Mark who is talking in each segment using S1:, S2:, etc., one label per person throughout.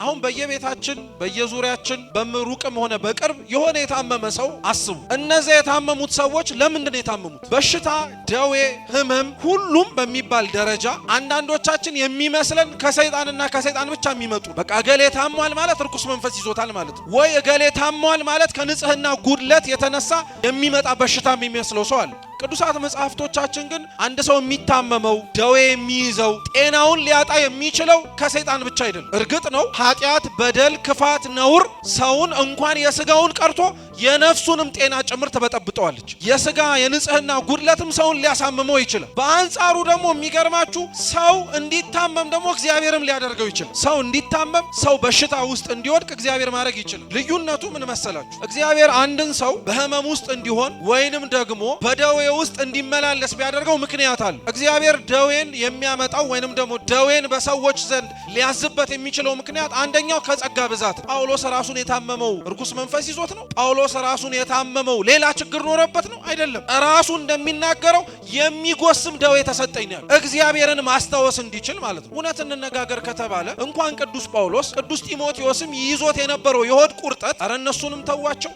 S1: አሁን በየቤታችን በየዙሪያችን በምሩቅም ሆነ በቅርብ የሆነ የታመመ ሰው አስቡ። እነዚህ የታመሙት ሰዎች ለምንድን ነው የታመሙት? በሽታ፣ ደዌ፣ ህመም ሁሉም በሚባል ደረጃ አንዳንዶቻችን የሚመስለን ከሰይጣንና ከሰይጣን ብቻ የሚመጡ በቃ እገሌ ታሟል ማለት ርኩስ መንፈስ ይዞታል ማለት ነው። ወይ እገሌ ታሟል ማለት ከንጽህና ጉድለት የተነሳ የሚመጣ በሽታ የሚመስለው ሰው አለ። ቅዱሳት መጻሕፍቶቻችን ግን አንድ ሰው የሚታመመው ደዌ የሚይዘው ጤናውን ሊያጣ የሚችለው ከሰይጣን ብቻ አይደለም። እርግጥ ነው ኃጢአት፣ በደል፣ ክፋት፣ ነውር ሰውን እንኳን የስጋውን ቀርቶ የነፍሱንም ጤና ጭምር ትበጠብጠዋለች። የስጋ የንጽህና ጉድለትም ሰውን ሊያሳምመው ይችላል። በአንጻሩ ደግሞ የሚገርማችሁ ሰው እንዲታመም ደግሞ እግዚአብሔርም ሊያደርገው ይችላል። ሰው እንዲታመም፣ ሰው በሽታ ውስጥ እንዲወድቅ እግዚአብሔር ማድረግ ይችላል። ልዩነቱ ምን መሰላችሁ? እግዚአብሔር አንድን ሰው በህመም ውስጥ እንዲሆን ወይንም ደግሞ በደዌ ውስጥ እንዲመላለስ ቢያደርገው ምክንያት አለ። እግዚአብሔር ደዌን የሚያመጣው ወይንም ደግሞ ደዌን በሰዎች ዘንድ ሊያዝበት የሚችለው ምክንያት አንደኛው ከጸጋ ብዛት። ጳውሎስ ራሱን የታመመው ርኩስ መንፈስ ይዞት ነው? ጳውሎስ ራሱን የታመመው ሌላ ችግር ኖረበት ነው? አይደለም። ራሱ እንደሚናገረው የሚጎስም ደዌ ተሰጠኝ ያለ እግዚአብሔርን ማስታወስ እንዲችል ማለት ነው። እውነት እንነጋገር ከተባለ እንኳን ቅዱስ ጳውሎስ ቅዱስ ጢሞቴዎስም ይዞት የነበረው የሆድ ቁርጠት አረ እነሱንም ተዋቸው።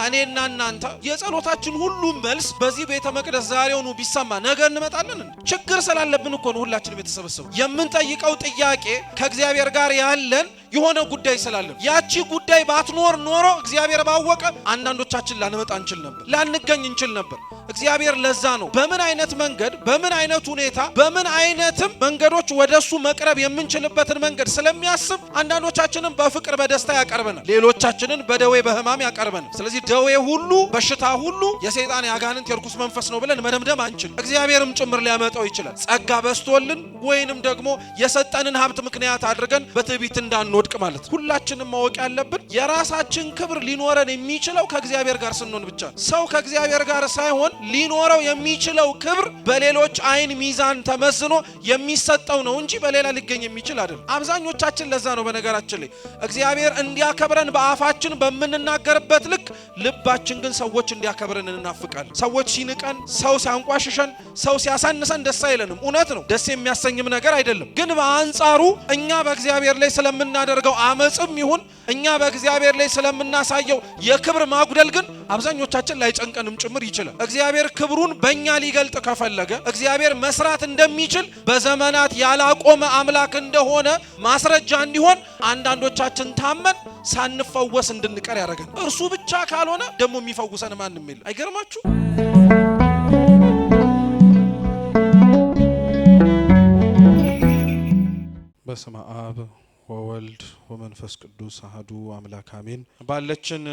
S1: እኔና እናንተ የጸሎታችን ሁሉ መልስ በዚህ ቤተ መቅደስ ዛሬውኑ ቢሰማ ነገ እንመጣለን። ችግር ስላለብን እኮ ነው ሁላችንም የተሰበሰበው። የምንጠይቀው ጥያቄ ከእግዚአብሔር ጋር ያለን የሆነ ጉዳይ ስላለን ያቺ ጉዳይ ባትኖር ኖሮ እግዚአብሔር ባወቀ አንዳንዶቻችን ላንመጣ እንችል ነበር፣ ላንገኝ እንችል ነበር። እግዚአብሔር ለዛ ነው በምን አይነት መንገድ በምን አይነት ሁኔታ በምን አይነትም መንገዶች ወደሱ መቅረብ የምንችልበትን መንገድ ስለሚያስብ አንዳንዶቻችንን በፍቅር በደስታ ያቀርበናል፣ ሌሎቻችንን በደዌ በህማም ያቀርበናል። ስለዚህ ደዌ ሁሉ በሽታ ሁሉ የሰይጣን ያጋንንት የርኩስ መንፈስ ነው ብለን መደምደም አንችል። እግዚአብሔርም ጭምር ሊያመጣው ይችላል። ጸጋ በስቶልን ወይንም ደግሞ የሰጠንን ሀብት ምክንያት አድርገን በትዕቢት እንዳንወድቅ ማለት ነው። ሁላችንም ማወቅ ያለብን የራሳችን ክብር ሊኖረን የሚችለው ከእግዚአብሔር ጋር ስንሆን ብቻ። ሰው ከእግዚአብሔር ጋር ሳይሆን ሊኖረው የሚችለው ክብር በሌሎች አይን ሚዛን ተመዝኖ የሚሰጠው ነው እንጂ በሌላ ሊገኝ የሚችል አይደለም። አብዛኞቻችን ለዛ ነው በነገራችን ላይ እግዚአብሔር እንዲያከብረን በአፋችን በምንናገርበት ልክ ልባችን ግን ሰዎች እንዲያከብረን እንናፍቃለን። ሰዎች ሲንቀን፣ ሰው ሲያንቋሽሸን፣ ሰው ሲያሳንሰን ደስ አይለንም። እውነት ነው፣ ደስ የሚያሰኝም ነገር አይደለም። ግን በአንጻሩ እኛ በእግዚአብሔር ላይ ስለምናደርገው አመጽም ይሁን እኛ በእግዚአብሔር ላይ ስለምናሳየው የክብር ማጉደል ግን አብዛኞቻችን ላይ ጨንቀንም ጭምር ይችላል። እግዚአብሔር ክብሩን በእኛ ሊገልጥ ከፈለገ እግዚአብሔር መስራት እንደሚችል በዘመናት ያላቆመ አምላክ እንደሆነ ማስረጃ እንዲሆን አንዳንዶቻችን ታመን ሳንፈወስ እንድንቀር ያደርገን። እርሱ ብቻ ካልሆነ ደግሞ የሚፈውሰን ማንም የለም። አይገርማችሁ? በስመ አብ ወወልድ ወመንፈስ ቅዱስ አሐዱ አምላክ አሜን። ባለችን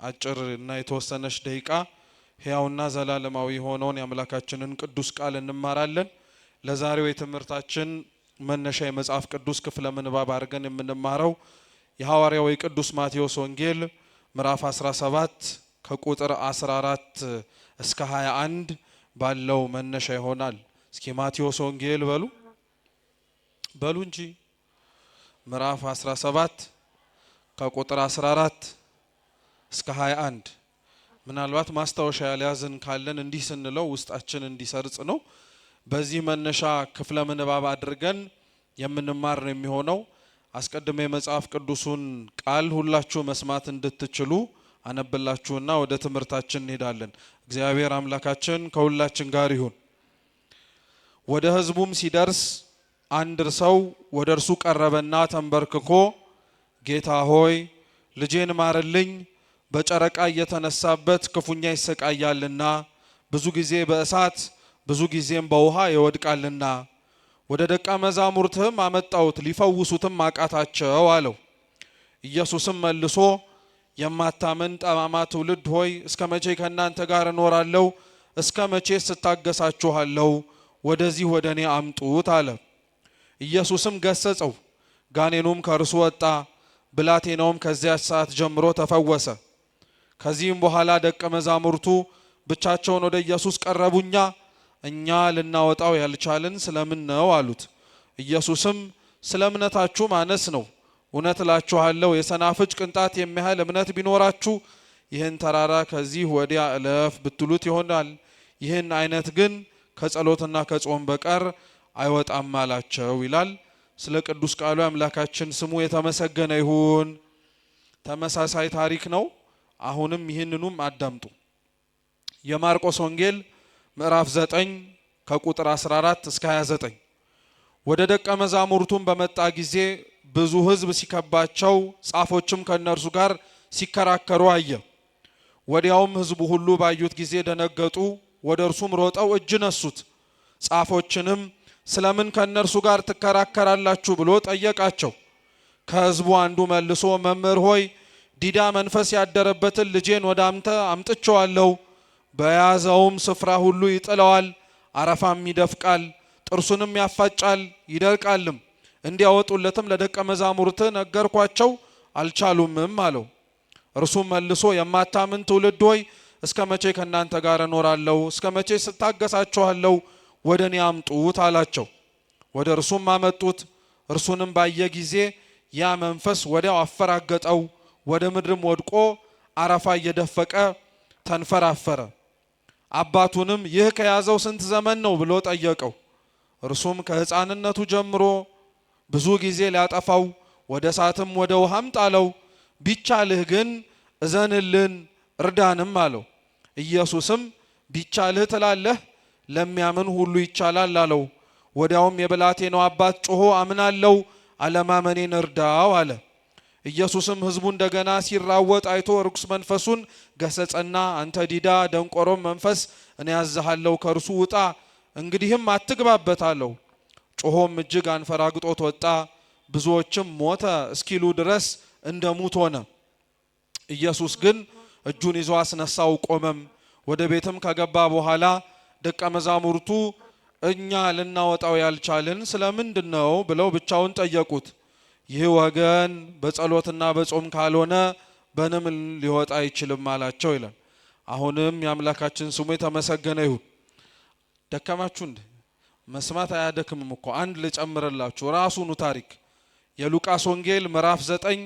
S1: አጭር እና የተወሰነች ደቂቃ ሕያውና ዘላለማዊ የሆነውን የአምላካችንን ቅዱስ ቃል እንማራለን። ለዛሬው የትምህርታችን መነሻ የመጽሐፍ ቅዱስ ክፍለ ምንባብ አድርገን የምንማረው የሐዋርያው የቅዱስ ማቴዎስ ወንጌል ምዕራፍ 17 ከቁጥር 14 እስከ 21 ባለው መነሻ ይሆናል። እስኪ ማቴዎስ ወንጌል በሉ እንጂ ምዕራፍ 17 ከቁጥር 14 እስከ 21። ምናልባት ማስታወሻ ያልያዝን ካለን እንዲህ ስንለው ውስጣችን እንዲሰርጽ ነው። በዚህ መነሻ ክፍለ ምንባብ አድርገን የምንማር ነው የሚሆነው። አስቀድሜ የመጽሐፍ ቅዱሱን ቃል ሁላችሁ መስማት እንድትችሉ አነብላችሁና ወደ ትምህርታችን እንሄዳለን። እግዚአብሔር አምላካችን ከሁላችን ጋር ይሁን። ወደ ሕዝቡም ሲደርስ አንድ ሰው ወደ እርሱ ቀረበና ተንበርክኮ ጌታ ሆይ ልጄን ማርልኝ፣ በጨረቃ እየተነሳበት ክፉኛ ይሰቃያልና ብዙ ጊዜ በእሳት ብዙ ጊዜም በውሃ ይወድቃልና ወደ ደቀ መዛሙርትህም አመጣሁት ሊፈውሱትም አቃታቸው አለው። ኢየሱስም መልሶ የማታምን ጠማማ ትውልድ ሆይ እስከ መቼ ከእናንተ ጋር እኖራለሁ? እስከ መቼ ስታገሳችኋለሁ? ወደዚህ ወደ እኔ አምጡት አለ። ኢየሱስም ገሰጸው፣ ጋኔኑም ከእርሱ ወጣ፣ ብላቴናውም ከዚያች ሰዓት ጀምሮ ተፈወሰ። ከዚህም በኋላ ደቀ መዛሙርቱ ብቻቸውን ወደ ኢየሱስ ቀረቡኛ እኛ ልናወጣው ያልቻልን ስለምን ነው አሉት። ኢየሱስም ስለ እምነታችሁ ማነስ ነው። እውነት እላችኋለሁ የሰናፍጭ ቅንጣት የሚያህል እምነት ቢኖራችሁ ይህን ተራራ ከዚህ ወዲያ እለፍ ብትሉት ይሆናል። ይህን አይነት ግን ከጸሎትና ከጾም በቀር አይወጣም አላቸው ይላል። ስለ ቅዱስ ቃሉ አምላካችን ስሙ የተመሰገነ ይሁን። ተመሳሳይ ታሪክ ነው። አሁንም ይህንኑም አዳምጡ። የማርቆስ ወንጌል ምዕራፍ 9 ከቁጥር 14 እስከ 29። ወደ ደቀ መዛሙርቱም በመጣ ጊዜ ብዙ ሕዝብ ሲከባቸው፣ ጻፎችም ከነርሱ ጋር ሲከራከሩ አየ። ወዲያውም ሕዝቡ ሁሉ ባዩት ጊዜ ደነገጡ፣ ወደ እርሱም ሮጠው እጅ ነሱት። ጻፎችንም ስለምን ከነርሱ ጋር ትከራከራላችሁ ብሎ ጠየቃቸው። ከሕዝቡ አንዱ መልሶ መምህር ሆይ ዲዳ መንፈስ ያደረበትን ልጄን ወደ አንተ አምጥቼዋለሁ። በያዘውም ስፍራ ሁሉ ይጥለዋል፣ አረፋም ይደፍቃል፣ ጥርሱንም ያፋጫል ይደርቃልም። እንዲያወጡለትም ለደቀ መዛሙርት ነገርኳቸው፣ አልቻሉምም አለው። እርሱም መልሶ የማታምን ትውልድ ሆይ እስከ መቼ ከእናንተ ጋር እኖራለሁ? እስከ መቼ ስታገሳችኋለሁ? ወደ እኔ አምጡት አላቸው። ወደ እርሱም አመጡት። እርሱንም ባየ ጊዜ ያ መንፈስ ወዲያው አፈራገጠው፣ ወደ ምድርም ወድቆ አረፋ እየደፈቀ ተንፈራፈረ። አባቱንም ይህ ከያዘው ስንት ዘመን ነው ብሎ ጠየቀው። እርሱም ከሕፃንነቱ ጀምሮ ብዙ ጊዜ ሊያጠፋው ወደ እሳትም ወደ ውሃም ጣለው። ቢቻልህ ግን እዘንልን እርዳንም አለው። ኢየሱስም ቢቻልህ ትላለህ፣ ለሚያምን ሁሉ ይቻላል አለው። ወዲያውም የብላቴናው አባት ጮሆ አምናለሁ፣ አለማመኔን እርዳው አለ። ኢየሱስም ሕዝቡ እንደገና ሲራወጥ አይቶ ርኩስ መንፈሱን ገሰጸና አንተ ዲዳ ደንቆሮም መንፈስ እኔ ያዝሃለሁ፣ ከእርሱ ውጣ፣ እንግዲህም አትግባበት አለው። ጮሆም እጅግ አንፈራግጦት ወጣ። ብዙዎችም ሞተ እስኪሉ ድረስ እንደ ሙት ሆነ። ኢየሱስ ግን እጁን ይዞ አስነሳው፣ ቆመም። ወደ ቤትም ከገባ በኋላ ደቀ መዛሙርቱ እኛ ልናወጣው ያልቻልን ስለምንድን ነው ብለው ብቻውን ጠየቁት። ይህ ወገን በጸሎትና በጾም ካልሆነ በምን ሊወጣ አይችልም አላቸው ይላል። አሁንም የአምላካችን ስሙ የተመሰገነ ይሁን። ደከማችሁ እንዴ? መስማት አያደክምም እኮ። አንድ ልጨምርላችሁ ራሱኑ ታሪክ የሉቃስ ወንጌል ምዕራፍ 9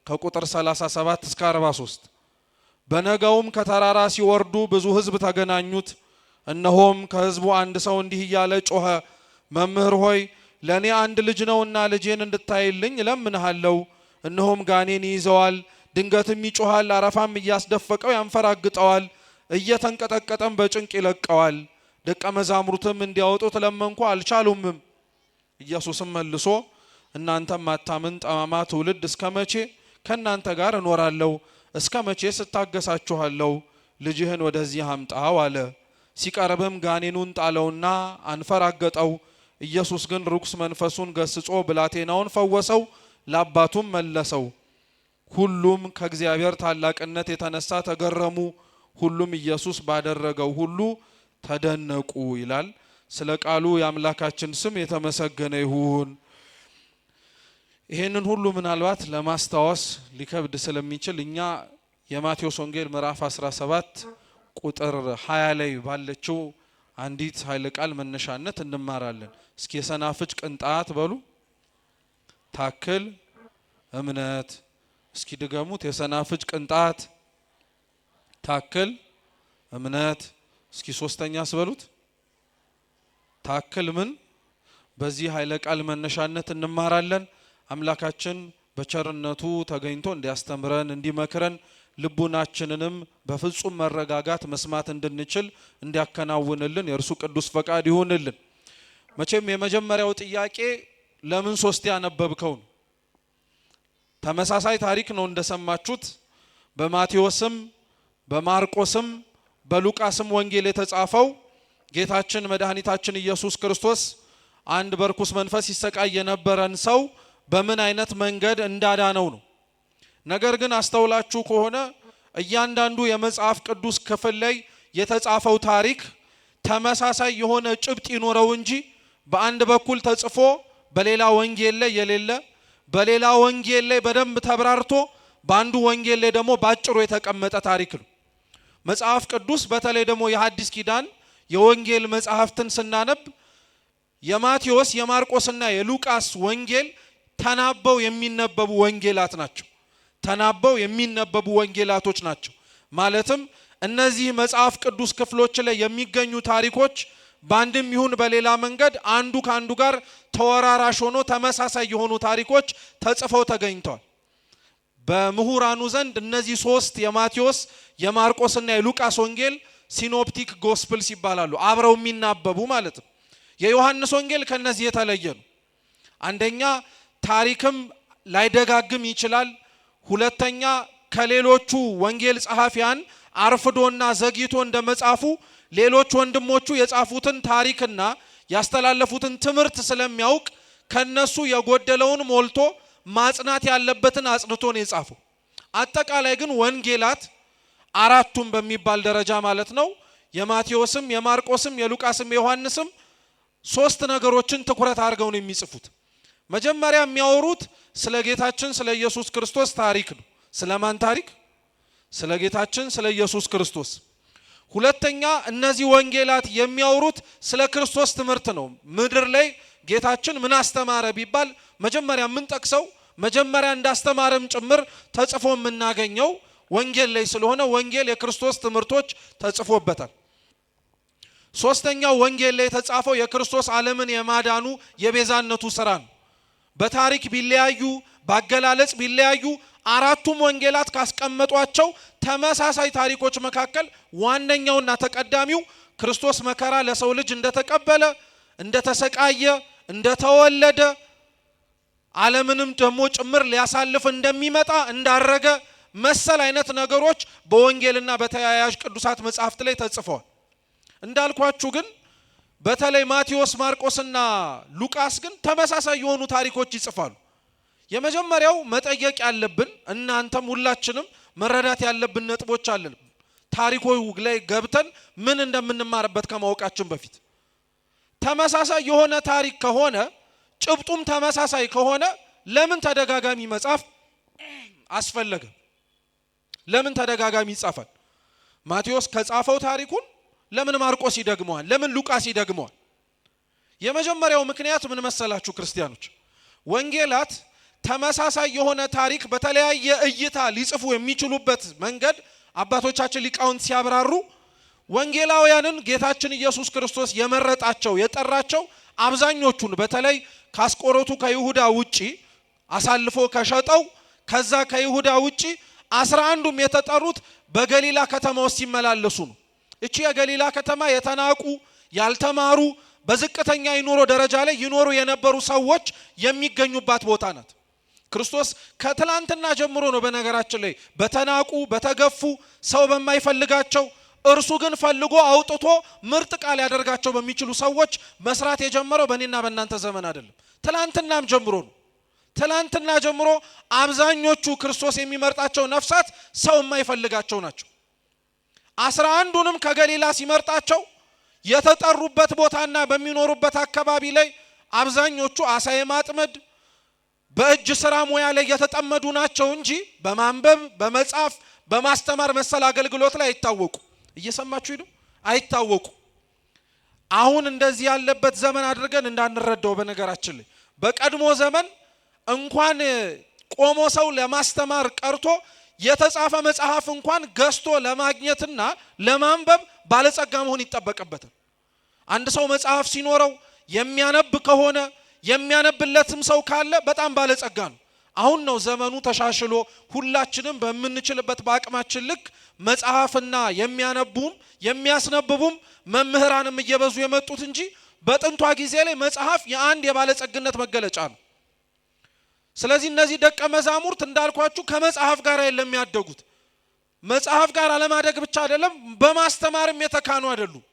S1: ከቁጥር 37 እስከ 43። በነገውም ከተራራ ሲወርዱ ብዙ ሕዝብ ተገናኙት። እነሆም ከሕዝቡ አንድ ሰው እንዲህ እያለ ጮኸ፣ መምህር ሆይ ለእኔ አንድ ልጅ ነውና ልጄን እንድታይልኝ እለምንሃለሁ። እነሆም ጋኔን ይይዘዋል፣ ድንገትም ይጮሃል፣ አረፋም እያስደፈቀው ያንፈራግጠዋል፣ እየተንቀጠቀጠም በጭንቅ ይለቀዋል። ደቀ መዛሙርትም እንዲያወጡት ለመንኩ፣ አልቻሉምም። ኢየሱስም መልሶ እናንተም ማታምን ጠማማ ትውልድ እስከ መቼ ከእናንተ ጋር እኖራለሁ? እስከ መቼ ስታገሳችኋለሁ? ልጅህን ወደዚህ አምጣው አለ። ሲቀርብም ጋኔኑን ጣለውና አንፈራገጠው። ኢየሱስ ግን ርኩስ መንፈሱን ገስጾ ብላቴናውን ፈወሰው፣ ለአባቱም መለሰው። ሁሉም ከእግዚአብሔር ታላቅነት የተነሳ ተገረሙ። ሁሉም ኢየሱስ ባደረገው ሁሉ ተደነቁ ይላል። ስለ ቃሉ የአምላካችን ስም የተመሰገነ ይሁን። ይሄንን ሁሉ ምናልባት ለማስታወስ ሊከብድ ስለሚችል እኛ የማቴዎስ ወንጌል ምዕራፍ 17 ቁጥር 20 ላይ ባለችው አንዲት ኃይለ ቃል መነሻነት እንማራለን። እስኪ የሰናፍጭ ቅንጣት በሉ ታክል እምነት። እስኪ ድገሙት። የሰናፍጭ ቅንጣት ታክል እምነት። እስኪ ሶስተኛስ በሉት ታክል ምን? በዚህ ኃይለ ቃል መነሻነት እንማራለን። አምላካችን በቸርነቱ ተገኝቶ እንዲያስተምረን እንዲመክረን ልቡናችንንም በፍጹም መረጋጋት መስማት እንድንችል እንዲያከናውንልን የእርሱ ቅዱስ ፈቃድ ይሁንልን። መቼም የመጀመሪያው ጥያቄ ለምን ሶስት ያነበብከው ነው? ተመሳሳይ ታሪክ ነው እንደሰማችሁት። በማቴዎስም በማርቆስም በሉቃስም ወንጌል የተጻፈው ጌታችን መድኃኒታችን ኢየሱስ ክርስቶስ አንድ በርኩስ መንፈስ ይሰቃይ የነበረን ሰው በምን አይነት መንገድ እንዳዳነው ነው። ነገር ግን አስተውላችሁ ከሆነ እያንዳንዱ የመጽሐፍ ቅዱስ ክፍል ላይ የተጻፈው ታሪክ ተመሳሳይ የሆነ ጭብጥ ይኖረው እንጂ በአንድ በኩል ተጽፎ በሌላ ወንጌል ላይ የሌለ፣ በሌላ ወንጌል ላይ በደንብ ተብራርቶ በአንዱ ወንጌል ላይ ደግሞ ባጭሩ የተቀመጠ ታሪክ ነው። መጽሐፍ ቅዱስ በተለይ ደግሞ የሐዲስ ኪዳን የወንጌል መጽሐፍትን ስናነብ የማቴዎስ የማርቆስና የሉቃስ ወንጌል ተናበው የሚነበቡ ወንጌላት ናቸው። ተናበው የሚነበቡ ወንጌላቶች ናቸው። ማለትም እነዚህ መጽሐፍ ቅዱስ ክፍሎች ላይ የሚገኙ ታሪኮች በአንድም ይሁን በሌላ መንገድ አንዱ ካንዱ ጋር ተወራራሽ ሆኖ ተመሳሳይ የሆኑ ታሪኮች ተጽፈው ተገኝተዋል። በምሁራኑ ዘንድ እነዚህ ሶስት የማቴዎስ የማርቆስና የሉቃስ ወንጌል ሲኖፕቲክ ጎስፕልስ ይባላሉ። አብረው የሚናበቡ ማለት ነው። የዮሐንስ ወንጌል ከነዚህ የተለየ ነው። አንደኛ ታሪክም ላይደጋግም ይችላል። ሁለተኛ ከሌሎቹ ወንጌል ጸሐፊያን አርፍዶና ዘግይቶ እንደመጻፉ ሌሎች ወንድሞቹ የጻፉትን ታሪክና ያስተላለፉትን ትምህርት ስለሚያውቅ ከነሱ የጎደለውን ሞልቶ ማጽናት ያለበትን አጽንቶ ነው የጻፈው። አጠቃላይ ግን ወንጌላት አራቱም በሚባል ደረጃ ማለት ነው የማቴዎስም የማርቆስም የሉቃስም የዮሐንስም ሶስት ነገሮችን ትኩረት አድርገው ነው የሚጽፉት። መጀመሪያ የሚያወሩት ስለ ጌታችን ስለ ኢየሱስ ክርስቶስ ታሪክ ነው። ስለማን ታሪክ? ስለ ጌታችን ስለ ኢየሱስ ክርስቶስ። ሁለተኛ እነዚህ ወንጌላት የሚያወሩት ስለ ክርስቶስ ትምህርት ነው። ምድር ላይ ጌታችን ምን አስተማረ ቢባል መጀመሪያ የምንጠቅሰው መጀመሪያ እንዳስተማረም ጭምር ተጽፎ የምናገኘው ወንጌል ላይ ስለሆነ ወንጌል የክርስቶስ ትምህርቶች ተጽፎበታል። ሶስተኛው ወንጌል ላይ የተጻፈው የክርስቶስ ዓለምን የማዳኑ የቤዛነቱ ስራ ነው። በታሪክ ቢለያዩ ባገላለጽ ቢለያዩ አራቱም ወንጌላት ካስቀመጧቸው ተመሳሳይ ታሪኮች መካከል ዋነኛውና ተቀዳሚው ክርስቶስ መከራ ለሰው ልጅ እንደተቀበለ፣ እንደተሰቃየ፣ እንደተወለደ ዓለምንም ደግሞ ጭምር ሊያሳልፍ እንደሚመጣ እንዳረገ መሰል አይነት ነገሮች በወንጌልና በተያያዥ ቅዱሳት መጻሕፍት ላይ ተጽፈዋል። እንዳልኳችሁ ግን በተለይ ማቴዎስ ማርቆስና ሉቃስ ግን ተመሳሳይ የሆኑ ታሪኮች ይጽፋሉ። የመጀመሪያው መጠየቅ ያለብን እናንተም ሁላችንም መረዳት ያለብን ነጥቦች አለን። ታሪኮች ላይ ገብተን ምን እንደምንማርበት ከማወቃችን በፊት ተመሳሳይ የሆነ ታሪክ ከሆነ ጭብጡም ተመሳሳይ ከሆነ ለምን ተደጋጋሚ መጻፍ አስፈለገ? ለምን ተደጋጋሚ ይጻፋል? ማቴዎስ ከጻፈው ታሪኩን ለምን ማርቆስ ይደግመዋል? ለምን ሉቃስ ይደግመዋል? የመጀመሪያው ምክንያት ምን መሰላችሁ ክርስቲያኖች? ወንጌላት ተመሳሳይ የሆነ ታሪክ በተለያየ እይታ ሊጽፉ የሚችሉበት መንገድ አባቶቻችን ሊቃውንት ሲያብራሩ ወንጌላውያንን ጌታችን ኢየሱስ ክርስቶስ የመረጣቸው የጠራቸው አብዛኞቹን በተለይ ካስቆሮቱ ከይሁዳ ውጪ አሳልፎ ከሸጠው ከዛ ከይሁዳ ውጪ 11ዱም የተጠሩት በገሊላ ከተማ ውስጥ ሲመላለሱ ነው። እቺ የገሊላ ከተማ የተናቁ ያልተማሩ በዝቅተኛ የኑሮ ደረጃ ላይ ይኖሩ የነበሩ ሰዎች የሚገኙባት ቦታ ናት። ክርስቶስ ከትላንትና ጀምሮ ነው በነገራችን ላይ በተናቁ በተገፉ ሰው በማይፈልጋቸው እርሱ ግን ፈልጎ አውጥቶ ምርጥ ቃል ያደርጋቸው በሚችሉ ሰዎች መስራት የጀመረው በእኔና በእናንተ ዘመን አይደለም። ትላንትናም ጀምሮ ነው። ትላንትና ጀምሮ አብዛኞቹ ክርስቶስ የሚመርጣቸው ነፍሳት ሰው የማይፈልጋቸው ናቸው። 11ዱንም ከገሊላ ሲመርጣቸው የተጠሩበት ቦታና በሚኖሩበት አካባቢ ላይ አብዛኞቹ አሳ የማጥመድ በእጅ ስራ ሙያ ላይ የተጠመዱ ናቸው እንጂ በማንበብ በመጻፍ በማስተማር መሰል አገልግሎት ላይ አይታወቁ። እየሰማችሁ ይሉ አይታወቁ። አሁን እንደዚህ ያለበት ዘመን አድርገን እንዳንረዳው በነገራችን ላይ በቀድሞ ዘመን እንኳን ቆሞ ሰው ለማስተማር ቀርቶ የተጻፈ መጽሐፍ እንኳን ገዝቶ ለማግኘትና ለማንበብ ባለጸጋ መሆን ይጠበቅበታል። አንድ ሰው መጽሐፍ ሲኖረው የሚያነብ ከሆነ የሚያነብለትም ሰው ካለ በጣም ባለጸጋ ነው። አሁን ነው ዘመኑ ተሻሽሎ ሁላችንም በምንችልበት በአቅማችን ልክ መጽሐፍና የሚያነቡም የሚያስነብቡም መምህራንም እየበዙ የመጡት እንጂ በጥንቷ ጊዜ ላይ መጽሐፍ የአንድ የባለጸግነት መገለጫ ነው። ስለዚህ እነዚህ ደቀ መዛሙርት እንዳልኳችሁ ከመጽሐፍ ጋር አይደለም ያደጉት። መጽሐፍ ጋር አለማደግ ብቻ አይደለም በማስተማርም የተካኑ አይደሉም።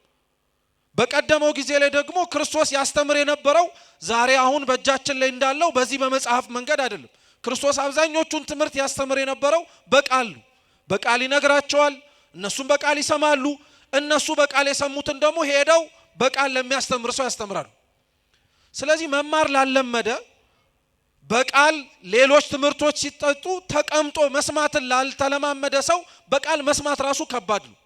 S1: በቀደመው ጊዜ ላይ ደግሞ ክርስቶስ ያስተምር የነበረው ዛሬ አሁን በእጃችን ላይ እንዳለው በዚህ በመጽሐፍ መንገድ አይደለም። ክርስቶስ አብዛኞቹን ትምህርት ያስተምር የነበረው በቃል ነው። በቃል ይነግራቸዋል፣ እነሱም በቃል ይሰማሉ። እነሱ በቃል የሰሙትን ደግሞ ሄደው በቃል ለሚያስተምር ሰው ያስተምራሉ። ስለዚህ መማር ላለመደ በቃል ሌሎች ትምህርቶች ሲጠጡ ተቀምጦ መስማትን ላልተለማመደ ሰው በቃል መስማት ራሱ ከባድ ነው።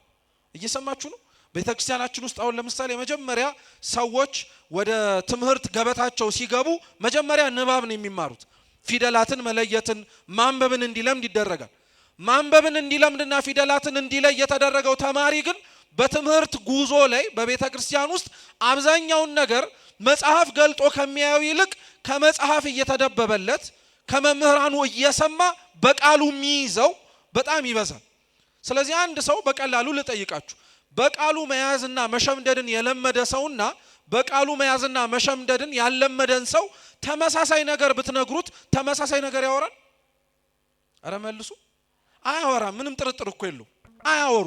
S1: እየሰማችሁ ነው? ቤተክርስቲያናችን ውስጥ አሁን ለምሳሌ መጀመሪያ ሰዎች ወደ ትምህርት ገበታቸው ሲገቡ መጀመሪያ ንባብ ነው የሚማሩት። ፊደላትን መለየትን ማንበብን እንዲለምድ ይደረጋል። ማንበብን እንዲለምድና ፊደላትን እንዲለይ የተደረገው ተማሪ ግን በትምህርት ጉዞ ላይ በቤተ ክርስቲያን ውስጥ አብዛኛውን ነገር መጽሐፍ ገልጦ ከሚያዩ ይልቅ ከመጽሐፍ እየተደበበለት ከመምህራኑ እየሰማ በቃሉ የሚይዘው በጣም ይበዛል። ስለዚህ አንድ ሰው በቀላሉ ልጠይቃችሁ፣ በቃሉ መያዝና መሸምደድን የለመደ ሰውና በቃሉ መያዝና መሸምደድን ያለመደን ሰው ተመሳሳይ ነገር ብትነግሩት ተመሳሳይ ነገር ያወራል? አረ መልሱ። አያወራም። ምንም ጥርጥር እኮ የለው፣ አያወሩ።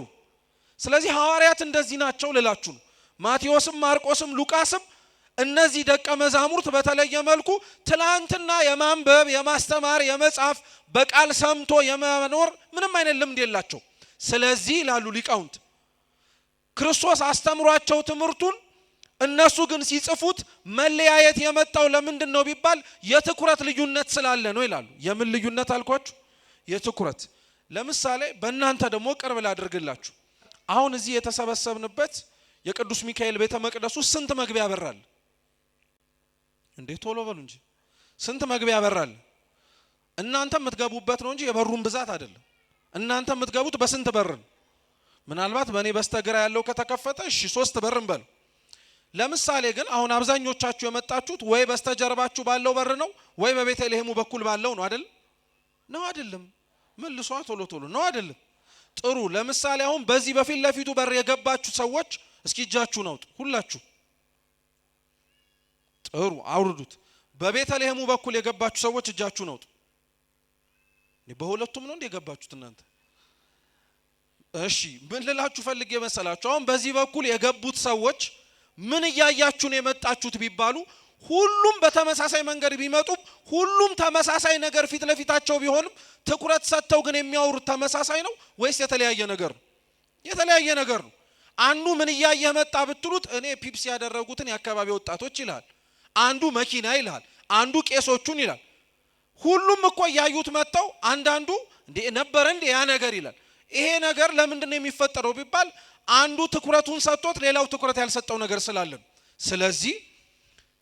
S1: ስለዚህ ሐዋርያት እንደዚህ ናቸው ልላችሁ ነው። ማቴዎስም ማርቆስም ሉቃስም እነዚህ ደቀ መዛሙርት በተለየ መልኩ ትላንትና የማንበብ የማስተማር የመጻፍ በቃል ሰምቶ የመኖር ምንም አይነት ልምድ የላቸው። ስለዚህ ይላሉ ሊቃውንት ክርስቶስ አስተምሯቸው ትምህርቱን እነሱ ግን ሲጽፉት መለያየት የመጣው ለምንድን ነው ቢባል የትኩረት ልዩነት ስላለ ነው ይላሉ። የምን ልዩነት አልኳችሁ? የትኩረት። ለምሳሌ በእናንተ ደግሞ ቅርብ ላድርግላችሁ። አሁን እዚህ የተሰበሰብንበት የቅዱስ ሚካኤል ቤተ መቅደሱ ስንት መግቢያ በራል? እንዴ ቶሎ በሉ እንጂ ስንት መግቢያ በራል? እናንተ የምትገቡበት ነው እንጂ የበሩን ብዛት አይደለም። እናንተ የምትገቡት በስንት በር ነው? ምናልባት በእኔ በስተግራ ያለው ከተከፈተ እሺ 3 በርም በሉ። ለምሳሌ ግን አሁን አብዛኞቻችሁ የመጣችሁት ወይ በስተጀርባችሁ ባለው በር ነው ወይ በቤተልሔሙ በኩል ባለው ነው አይደል? ነው አይደለም? መልሷ ቶሎ ቶሎ ነው አይደለም? ጥሩ። ለምሳሌ አሁን በዚህ በፊት ለፊቱ በር የገባችሁ ሰዎች እስኪ እጃችሁን አውጡ ሁላችሁ። ጥሩ አውርዱት። በቤተልሔሙ በኩል የገባችሁ ሰዎች እጃችሁን አውጡ። በሁለቱም ነው እንደ የገባችሁት እናንተ? እሺ ምን ልላችሁ ፈልጌ መሰላችሁ? አሁን በዚህ በኩል የገቡት ሰዎች ምን እያያችሁ ነው የመጣችሁት ቢባሉ ሁሉም በተመሳሳይ መንገድ ቢመጡም ሁሉም ተመሳሳይ ነገር ፊት ለፊታቸው ቢሆንም ትኩረት ሰጥተው ግን የሚያወሩት ተመሳሳይ ነው ወይስ የተለያየ ነገር ነው? የተለያየ ነገር ነው። አንዱ ምን እያየ መጣ ብትሉት እኔ ፒፕሲ ያደረጉትን የአካባቢ ወጣቶች ይላል፣ አንዱ መኪና ይላል፣ አንዱ ቄሶቹን ይላል። ሁሉም እኮ ያዩት መጣው አንዳንዱ እንዴ ነበር እንዴ ያ ነገር ይላል። ይሄ ነገር ለምንድነው የሚፈጠረው ቢባል አንዱ ትኩረቱን ሰጥቶት ሌላው ትኩረት ያልሰጠው ነገር ስላለ። ስለዚህ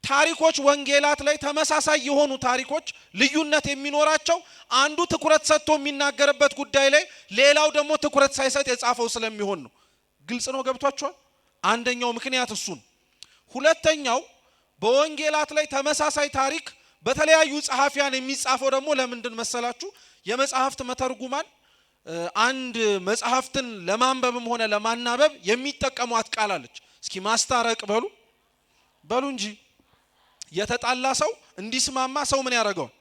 S1: ታሪኮች ወንጌላት ላይ ተመሳሳይ የሆኑ ታሪኮች ልዩነት የሚኖራቸው አንዱ ትኩረት ሰጥቶ የሚናገርበት ጉዳይ ላይ ሌላው ደግሞ ትኩረት ሳይሰጥ የጻፈው ስለሚሆን ነው። ግልጽ ነው? ገብቷችኋል? አንደኛው ምክንያት እሱ ነው። ሁለተኛው በወንጌላት ላይ ተመሳሳይ ታሪክ በተለያዩ ጸሐፊያን የሚጻፈው ደግሞ ለምንድን መሰላችሁ? የመጽሐፍት መተርጉማን አንድ መጽሐፍትን ለማንበብም ሆነ ለማናበብ የሚጠቀሟት ቃል አለች። እስኪ ማስታረቅ በሉ በሉ እንጂ የተጣላ ሰው እንዲስማማ ሰው ምን ያደርገዋል?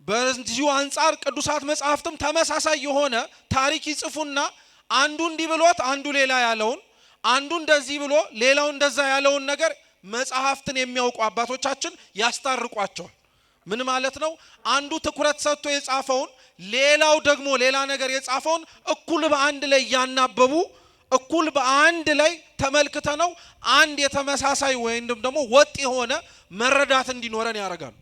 S1: በዚሁ አንጻር ቅዱሳት መጽሐፍትም ተመሳሳይ የሆነ ታሪክ ይጽፉና አንዱ እንዲህ ብሎት አንዱ ሌላ ያለውን፣ አንዱ እንደዚህ ብሎ ሌላው እንደዛ ያለውን ነገር መጽሐፍትን የሚያውቁ አባቶቻችን ያስታርቋቸዋል። ምን ማለት ነው? አንዱ ትኩረት ሰጥቶ የጻፈውን ሌላው ደግሞ ሌላ ነገር የጻፈውን እኩል በአንድ ላይ ያናበቡ እኩል በአንድ ላይ ተመልክተነው አንድ የተመሳሳይ ወይም ደግሞ ወጥ የሆነ መረዳት እንዲኖረን ያደርጋሉ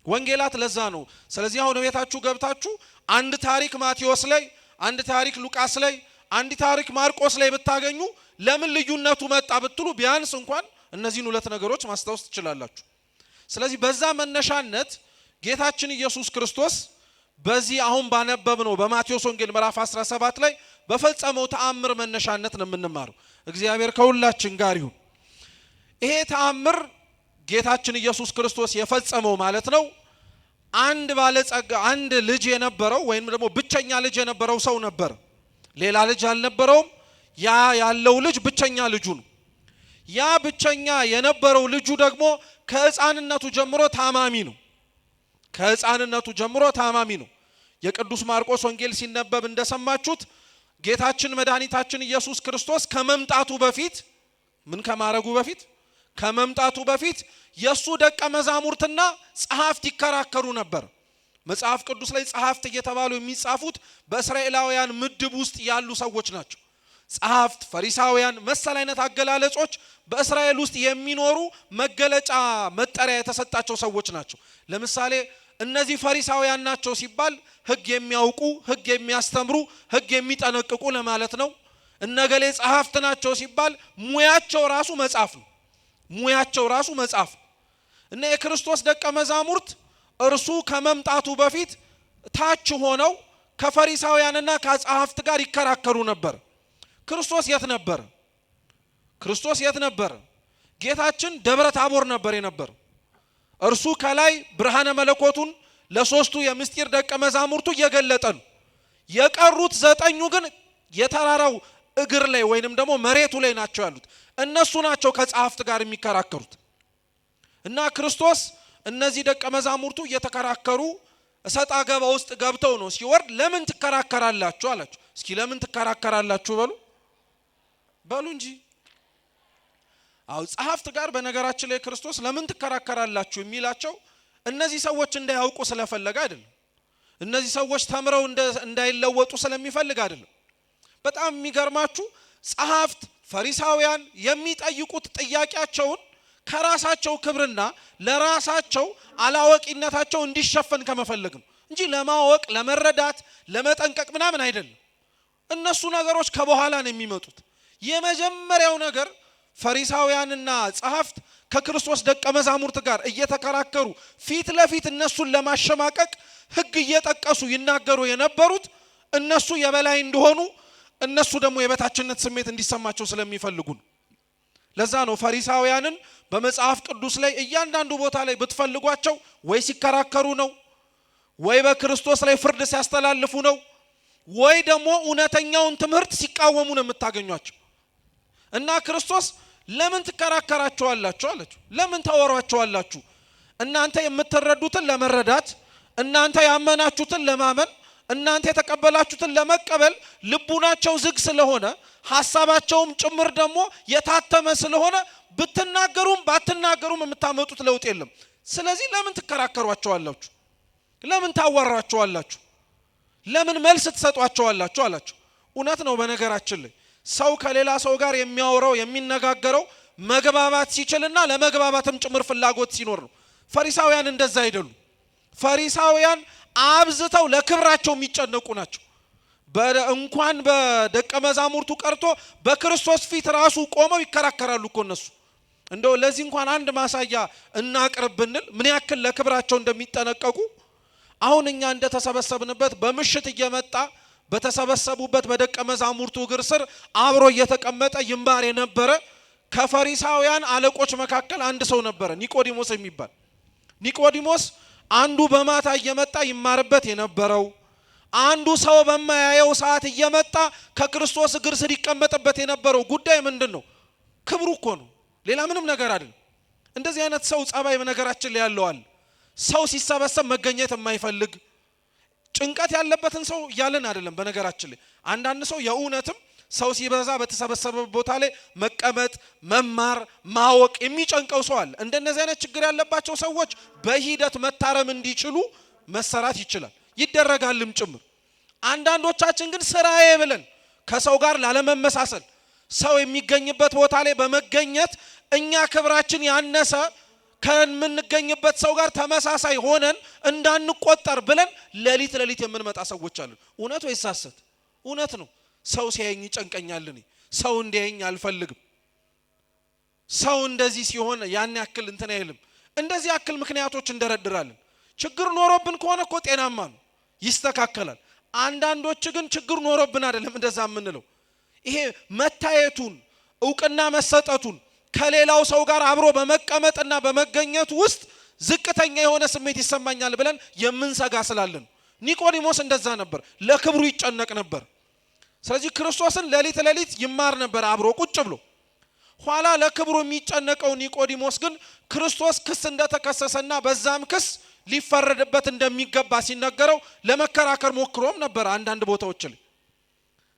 S1: ወንጌላት። ለዛ ነው። ስለዚህ አሁን ቤታችሁ ገብታችሁ አንድ ታሪክ ማቴዎስ ላይ፣ አንድ ታሪክ ሉቃስ ላይ፣ አንድ ታሪክ ማርቆስ ላይ ብታገኙ ለምን ልዩነቱ መጣ ብትሉ ቢያንስ እንኳን እነዚህን ሁለት ነገሮች ማስታወስ ትችላላችሁ። ስለዚህ በዛ መነሻነት ጌታችን ኢየሱስ ክርስቶስ በዚህ አሁን ባነበብነው በማቴዎስ ወንጌል ምዕራፍ 17 ላይ በፈጸመው ተአምር መነሻነት ነው የምንማረው። እግዚአብሔር ከሁላችን ጋር ይሁን። ይሄ ተአምር ጌታችን ኢየሱስ ክርስቶስ የፈጸመው ማለት ነው አንድ ባለጸጋ አንድ ልጅ የነበረው ወይም ደግሞ ብቸኛ ልጅ የነበረው ሰው ነበር። ሌላ ልጅ አልነበረውም። ያ ያለው ልጅ ብቸኛ ልጁ ነው። ያ ብቸኛ የነበረው ልጁ ደግሞ ከሕፃንነቱ ጀምሮ ታማሚ ነው። ከሕፃንነቱ ጀምሮ ታማሚ ነው። የቅዱስ ማርቆስ ወንጌል ሲነበብ እንደሰማችሁት ጌታችን መድኃኒታችን ኢየሱስ ክርስቶስ ከመምጣቱ በፊት ምን ከማረጉ በፊት ከመምጣቱ በፊት የሱ ደቀ መዛሙርትና ጸሐፍት ይከራከሩ ነበር። መጽሐፍ ቅዱስ ላይ ጸሐፍት እየተባሉ የሚጻፉት በእስራኤላውያን ምድብ ውስጥ ያሉ ሰዎች ናቸው። ጸሐፍት፣ ፈሪሳውያን መሰል አይነት አገላለጾች በእስራኤል ውስጥ የሚኖሩ መገለጫ መጠሪያ የተሰጣቸው ሰዎች ናቸው። ለምሳሌ እነዚህ ፈሪሳውያን ናቸው ሲባል ሕግ የሚያውቁ፣ ሕግ የሚያስተምሩ፣ ሕግ የሚጠነቅቁ ለማለት ነው። እነገሌ ጸሐፍት ናቸው ሲባል ሙያቸው ራሱ መጻፍ ነው። ሙያቸው ራሱ መጻፍ እና የክርስቶስ ደቀ መዛሙርት እርሱ ከመምጣቱ በፊት ታች ሆነው ከፈሪሳውያንና ከጸሐፍት ጋር ይከራከሩ ነበር። ክርስቶስ የት ነበር? ክርስቶስ የት ነበር? ጌታችን ደብረ ታቦር ነበር የነበር። እርሱ ከላይ ብርሃነ መለኮቱን ለሶስቱ የምስጢር ደቀ መዛሙርቱ እየገለጠ ነው። የቀሩት 9ኙ ግን የተራራው እግር ላይ ወይንም ደግሞ መሬቱ ላይ ናቸው ያሉት። እነሱ ናቸው ከጸሐፍት ጋር የሚከራከሩት። እና ክርስቶስ እነዚህ ደቀ መዛሙርቱ እየተከራከሩ እሰጣ ገባ ውስጥ ገብተው ነው ሲወርድ ለምን ትከራከራላችሁ አላችሁ። እስኪ ለምን ትከራከራላችሁ በሉ እንጂ። አው ጸሐፍት ጋር በነገራችን ላይ ክርስቶስ ለምን ትከራከራላችሁ የሚላቸው እነዚህ ሰዎች እንዳያውቁ ስለፈለገ አይደለም። እነዚህ ሰዎች ተምረው እንዳይለወጡ ስለሚፈልግ አይደለም። በጣም የሚገርማችሁ ጸሐፍት ፈሪሳውያን የሚጠይቁት ጥያቄያቸውን ከራሳቸው ክብርና ለራሳቸው አላዋቂነታቸው እንዲሸፈን ከመፈለግ ነው እንጂ ለማወቅ ለመረዳት ለመጠንቀቅ ምናምን አይደለም። እነሱ ነገሮች ከበኋላ ነው የሚመጡት። የመጀመሪያው ነገር ፈሪሳውያንና ጸሐፍት ከክርስቶስ ደቀ መዛሙርት ጋር እየተከራከሩ ፊት ለፊት እነሱን ለማሸማቀቅ ሕግ እየጠቀሱ ይናገሩ የነበሩት እነሱ የበላይ እንደሆኑ እነሱ ደግሞ የበታችነት ስሜት እንዲሰማቸው ስለሚፈልጉ ነው። ለዛ ነው ፈሪሳውያንን በመጽሐፍ ቅዱስ ላይ እያንዳንዱ ቦታ ላይ ብትፈልጓቸው ወይ ሲከራከሩ ነው፣ ወይ በክርስቶስ ላይ ፍርድ ሲያስተላልፉ ነው፣ ወይ ደግሞ እውነተኛውን ትምህርት ሲቃወሙ ነው የምታገኟቸው። እና ክርስቶስ ለምን ትከራከራቸዋላችሁ አላችሁ? ለምን ታወሯቸዋላችሁ? እናንተ የምትረዱትን ለመረዳት፣ እናንተ ያመናችሁትን ለማመን፣ እናንተ የተቀበላችሁትን ለመቀበል ልቡናቸው ዝግ ስለሆነ ሐሳባቸውም ጭምር ደግሞ የታተመ ስለሆነ ብትናገሩም ባትናገሩም የምታመጡት ለውጥ የለም። ስለዚህ ለምን ትከራከሯቸዋላችሁ? ለምን ታዋራቸዋላችሁ? ለምን መልስ ትሰጧቸዋላችሁ አላችሁ። እውነት ነው። በነገራችን ላይ ሰው ከሌላ ሰው ጋር የሚያወራው የሚነጋገረው መግባባት ሲችልና ለመግባባትም ጭምር ፍላጎት ሲኖር ነው። ፈሪሳውያን እንደዛ አይደሉ። ፈሪሳውያን አብዝተው ለክብራቸው የሚጨነቁ ናቸው። እንኳን በደቀ መዛሙርቱ ቀርቶ በክርስቶስ ፊት ራሱ ቆመው ይከራከራሉ እኮ እነሱ። እንደው ለዚህ እንኳን አንድ ማሳያ እናቅርብ ብንል ምን ያክል ለክብራቸው እንደሚጠነቀቁ አሁን እኛ እንደተሰበሰብንበት በምሽት እየመጣ በተሰበሰቡበት በደቀ መዛሙርቱ እግር ስር አብሮ እየተቀመጠ ይማር የነበረ ከፈሪሳውያን አለቆች መካከል አንድ ሰው ነበረ፣ ኒቆዲሞስ የሚባል። ኒቆዲሞስ አንዱ በማታ እየመጣ ይማርበት የነበረው፣ አንዱ ሰው በማያየው ሰዓት እየመጣ ከክርስቶስ እግር ስር ይቀመጥበት የነበረው ጉዳይ ምንድን ነው? ክብሩ እኮ ነው፣ ሌላ ምንም ነገር አይደለም። እንደዚህ አይነት ሰው ጸባይ በነገራችን ላይ ያለዋል። ሰው ሲሰበሰብ መገኘት የማይፈልግ ጭንቀት ያለበትን ሰው እያለን አይደለም። በነገራችን ላይ አንዳንድ ሰው የእውነትም ሰው ሲበዛ በተሰበሰበ ቦታ ላይ መቀመጥ፣ መማር፣ ማወቅ የሚጨንቀው ሰው አለ። እንደነዚህ አይነት ችግር ያለባቸው ሰዎች በሂደት መታረም እንዲችሉ መሰራት ይችላል፣ ይደረጋልም ጭምር። አንዳንዶቻችን ግን ስራዬ ብለን ከሰው ጋር ላለመመሳሰል ሰው የሚገኝበት ቦታ ላይ በመገኘት እኛ ክብራችን ያነሰ ከምንገኝበት ሰው ጋር ተመሳሳይ ሆነን እንዳንቆጠር ብለን ሌሊት የምንመጣ ሰዎች አሉ። እውነት ወይስ ሐሰት? እውነት ነው። ሰው ሲያየኝ ይጨንቀኛል፣ እኔ ሰው እንዲያየኝ አልፈልግም። ሰው እንደዚህ ሲሆን ያን ያክል እንትን አይልም። እንደዚህ ያክል ምክንያቶች እንደረድራለን። ችግር ኖሮብን ከሆነ እኮ ጤናማ ነው፣ ይስተካከላል። አንዳንዶች ግን ችግር ኖሮብን አይደለም እንደዛ የምንለው። ይሄ መታየቱን እውቅና መሰጠቱን ከሌላው ሰው ጋር አብሮ በመቀመጥና በመገኘት ውስጥ ዝቅተኛ የሆነ ስሜት ይሰማኛል ብለን የምንሰጋ ስላለን። ኒቆዲሞስ እንደዛ ነበር፣ ለክብሩ ይጨነቅ ነበር። ስለዚህ ክርስቶስን ሌሊት ይማር ነበር አብሮ ቁጭ ብሎ። ኋላ ለክብሩ የሚጨነቀው ኒቆዲሞስ ግን ክርስቶስ ክስ እንደተከሰሰና በዛም ክስ ሊፈረድበት እንደሚገባ ሲነገረው ለመከራከር ሞክሮም ነበር አንዳንድ ቦታዎች ላይ።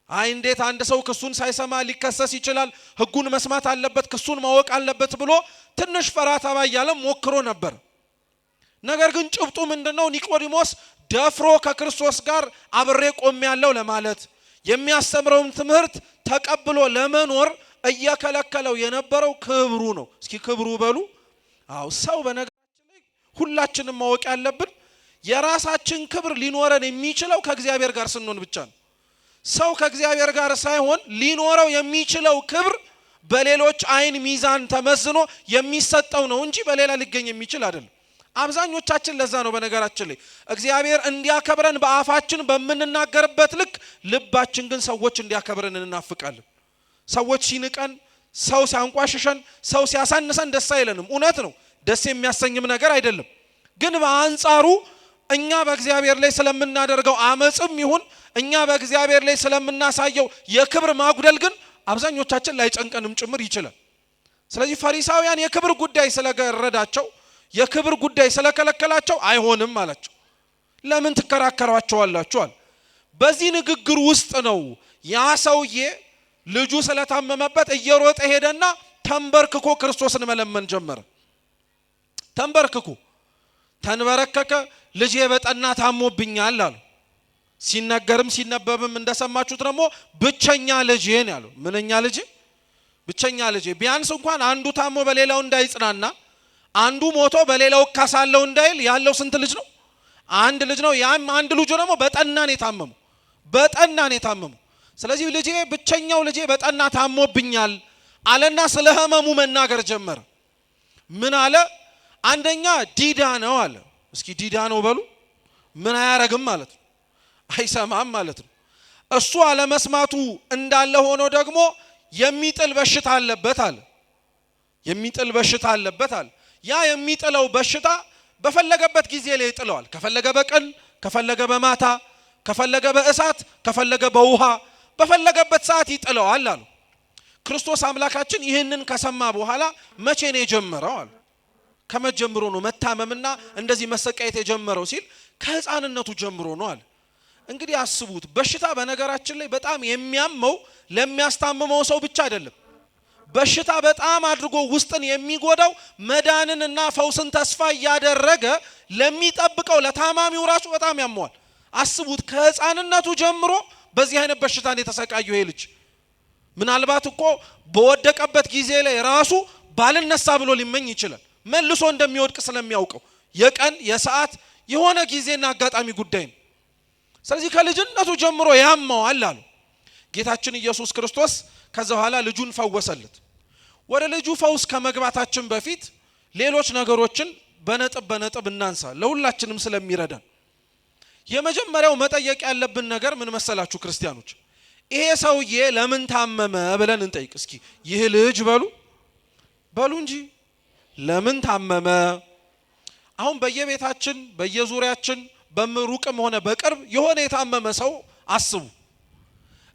S1: አይ እንዴት አንድ ሰው ክሱን ሳይሰማ ሊከሰስ ይችላል? ሕጉን መስማት አለበት፣ ክሱን ማወቅ አለበት ብሎ ትንሽ ፈራተባ እያለ ሞክሮ ነበር። ነገር ግን ጭብጡ ምንድነው? ኒቆዲሞስ ደፍሮ ከክርስቶስ ጋር አብሬ ቆም ያለው ለማለት የሚያስተምረውን ትምህርት ተቀብሎ ለመኖር እየከለከለው የነበረው ክብሩ ነው። እስኪ ክብሩ በሉ። አው ሰው በነገራችን ላይ ሁላችንም ማወቅ ያለብን የራሳችን ክብር ሊኖረን የሚችለው ከእግዚአብሔር ጋር ስንሆን ብቻ ነው። ሰው ከእግዚአብሔር ጋር ሳይሆን ሊኖረው የሚችለው ክብር በሌሎች አይን ሚዛን ተመዝኖ የሚሰጠው ነው እንጂ በሌላ ሊገኝ የሚችል አይደለም። አብዛኞቻችን ለዛ ነው በነገራችን ላይ እግዚአብሔር እንዲያከብረን በአፋችን በመንናገርበት ልክ ልባችን ግን ሰዎች እንዲያከብረን እንናፍቃለን። ሰዎች ሲንቀን፣ ሰው ሲያንቋሽሸን፣ ሰው ሲያሳንሰን ደስ አይለንም። እውነት ነው፣ ደስ የሚያሰኝም ነገር አይደለም። ግን በአንጻሩ እኛ በእግዚአብሔር ላይ ስለምናደርገው አመጽም ይሁን እኛ በእግዚአብሔር ላይ ስለምናሳየው የክብር ማጉደል ግን አብዛኞቻችን ላይ ጨንቀንም ጭምር ይችላል። ስለዚህ ፈሪሳውያን የክብር ጉዳይ ስለገረዳቸው፣ የክብር ጉዳይ ስለከለከላቸው አይሆንም አላቸው። ለምን ትከራከሯቸዋላችሁ አለ። በዚህ ንግግር ውስጥ ነው ያ ሰውዬ ልጁ ስለታመመበት እየሮጠ ሄደና ተንበርክኮ ክርስቶስን መለመን ጀመረ። ተንበርክኮ ተንበረከከ። ልጄ በጠና ታሞብኛል አሉ። ሲነገርም ሲነበብም እንደሰማችሁት ደግሞ ብቸኛ ልጄ ነው ያለው። ምንኛ ልጄ? ብቸኛ ልጄ። ቢያንስ እንኳን አንዱ ታሞ በሌላው እንዳይጽናና፣ አንዱ ሞቶ በሌላው ካሳለው እንዳይል ያለው ስንት ልጅ ነው? አንድ ልጅ ነው። ያም አንድ ልጅ ደግሞ በጠና ነው የታመመው። በጠና ነው የታመመው። ስለዚህ ልጄ ብቸኛው ልጄ በጠና ታሞብኛል አለና ስለ ህመሙ መናገር ጀመረ። ምን አለ? አንደኛ ዲዳ ነው አለ። እስኪ ዲዳ ነው በሉ። ምን አያረግም ማለት ነው? አይሰማም ማለት ነው። እሱ አለመስማቱ እንዳለ ሆኖ ደግሞ የሚጥል በሽታ አለበት አለ። የሚጥል በሽታ አለበት አለ። ያ የሚጥለው በሽታ በፈለገበት ጊዜ ላይ ይጥለዋል። ከፈለገ በቀን፣ ከፈለገ በማታ፣ ከፈለገ በእሳት፣ ከፈለገ በውሃ፣ በፈለገበት ሰዓት ይጥለዋል አሉ። ክርስቶስ አምላካችን ይህንን ከሰማ በኋላ መቼ ነው የጀመረው አሉ። ከመጀመሩ ነው መታመምና እንደዚህ መሰቃየት የጀመረው ሲል ከህፃንነቱ ጀምሮ ነው አለ። እንግዲህ አስቡት፣ በሽታ በነገራችን ላይ በጣም የሚያመው ለሚያስታምመው ሰው ብቻ አይደለም። በሽታ በጣም አድርጎ ውስጥን የሚጎዳው መዳንንና ፈውስን ተስፋ እያደረገ ለሚጠብቀው ለታማሚው ራሱ በጣም ያመዋል። አስቡት፣ ከህፃንነቱ ጀምሮ በዚህ አይነት በሽታን የተሰቃየው ይሄ ልጅ ምናልባት እኮ በወደቀበት ጊዜ ላይ ራሱ ባልነሳ ብሎ ሊመኝ ይችላል። መልሶ እንደሚወድቅ ስለሚያውቀው የቀን የሰዓት የሆነ ጊዜና አጋጣሚ ጉዳይ ነው። ስለዚህ ከልጅነቱ ጀምሮ ያመዋል አሉ። ጌታችን ኢየሱስ ክርስቶስ ከዛ በኋላ ልጁን ፈወሰለት። ወደ ልጁ ፈውስ ከመግባታችን በፊት ሌሎች ነገሮችን በነጥብ እናንሳ፣ ለሁላችንም ስለሚረዳን። የመጀመሪያው መጠየቅ ያለብን ነገር ምን መሰላችሁ ክርስቲያኖች? ይሄ ሰውዬ ለምን ታመመ ብለን እንጠይቅ እስኪ። ይህ ልጅ በሉ እንጂ ለምን ታመመ? አሁን በየቤታችን በየዙሪያችን በሩቅም ሆነ በቅርብ የሆነ የታመመ ሰው አስቡ።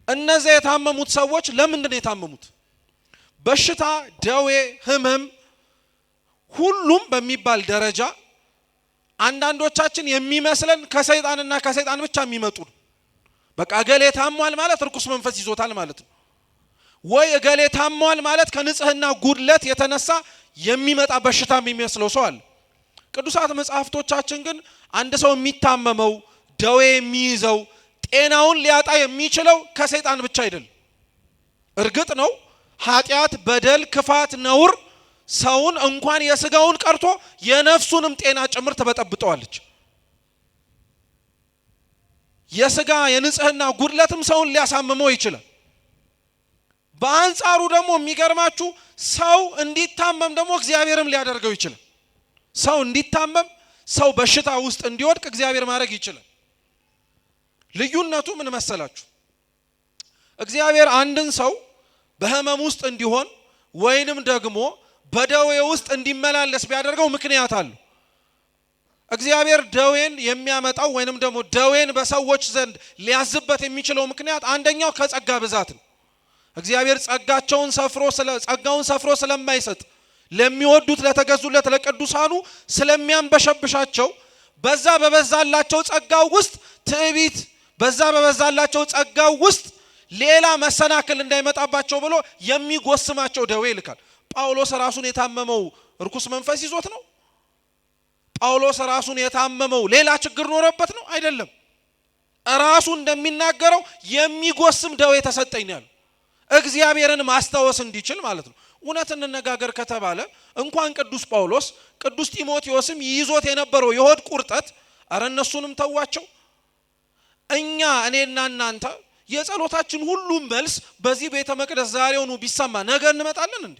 S1: እነዚያ የታመሙት ሰዎች ለምንድን ነው የታመሙት? በሽታ፣ ደዌ፣ ህመም ሁሉም በሚባል ደረጃ አንዳንዶቻችን የሚመስለን ከሰይጣንና ከሰይጣን ብቻ የሚመጡ ነው። በቃ እገሌ ታሟል ማለት ርኩስ መንፈስ ይዞታል ማለት ነው። ወይ እገሌ ታሟል ማለት ከንጽህና ጉድለት የተነሳ የሚመጣ በሽታ የሚመስለው ሰው አለ። ቅዱሳት መጽሐፍቶቻችን ግን አንድ ሰው የሚታመመው ደዌ የሚይዘው ጤናውን ሊያጣ የሚችለው ከሰይጣን ብቻ አይደለም። እርግጥ ነው ኃጢአት፣ በደል፣ ክፋት፣ ነውር ሰውን እንኳን የስጋውን ቀርቶ የነፍሱንም ጤና ጭምር ትበጠብጠዋለች። የስጋ የንጽህና ጉድለትም ሰውን ሊያሳምመው ይችላል። በአንጻሩ ደግሞ የሚገርማችሁ ሰው እንዲታመም ደግሞ እግዚአብሔርም ሊያደርገው ይችላል። ሰው እንዲታመም፣ ሰው በሽታ ውስጥ እንዲወድቅ እግዚአብሔር ማድረግ ይችላል። ልዩነቱ ምን መሰላችሁ? እግዚአብሔር አንድን ሰው በህመም ውስጥ እንዲሆን ወይንም ደግሞ በደዌ ውስጥ እንዲመላለስ ቢያደርገው ምክንያት አለው። እግዚአብሔር ደዌን የሚያመጣው ወይንም ደግሞ ደዌን በሰዎች ዘንድ ሊያዝበት የሚችለው ምክንያት አንደኛው ከጸጋ ብዛት ነው። እግዚአብሔር ጸጋውን ሰፍሮ ስለማይሰጥ ለሚወዱት ለተገዙለት ለቅዱሳኑ ስለሚያንበሸብሻቸው በዛ በበዛላቸው ጸጋው ውስጥ ትዕቢት፣ በዛ በበዛላቸው ጸጋው ውስጥ ሌላ መሰናክል እንዳይመጣባቸው ብሎ የሚጎስማቸው ደዌ ይልካል። ጳውሎስ ራሱን የታመመው ርኩስ መንፈስ ይዞት ነው? ጳውሎስ ራሱን የታመመው ሌላ ችግር ኖረበት ነው? አይደለም። ራሱ እንደሚናገረው የሚጎስም ደዌ ተሰጠኝ ነው ያለው። እግዚአብሔርን ማስታወስ እንዲችል ማለት ነው። እውነት እንነጋገር ከተባለ እንኳን ቅዱስ ጳውሎስ ቅዱስ ጢሞቴዎስም ይዞት የነበረው የሆድ ቁርጠት አረ እነሱንም ተዋቸው። እኛ እኔና እናንተ የጸሎታችን ሁሉ መልስ በዚህ ቤተ መቅደስ ዛሬውኑ ቢሰማ ነገ እንመጣለን እንዴ?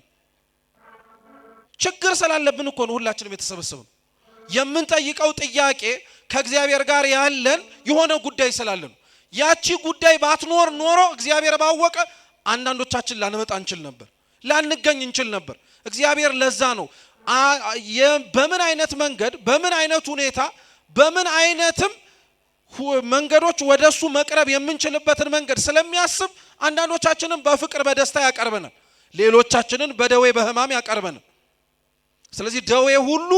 S1: ችግር ስላለብን እኮ ነው ሁላችንም የተሰበሰብነው። የምንጠይቀው ጥያቄ ከእግዚአብሔር ጋር ያለን የሆነ ጉዳይ ስላለ ነው። ያቺ ጉዳይ ባትኖር ኖሮ እግዚአብሔር ባወቀ አንዳንዶቻችን ላንመጣ እንችል ነበር፣ ላንገኝ እንችል ነበር። እግዚአብሔር ለዛ ነው በምን አይነት መንገድ በምን አይነት ሁኔታ በምን አይነትም መንገዶች ወደሱ መቅረብ የምንችልበትን መንገድ ስለሚያስብ አንዳንዶቻችንን በፍቅር በደስታ ያቀርበናል፣ ሌሎቻችንን በደዌ በህማም ያቀርበናል። ስለዚህ ደዌ ሁሉ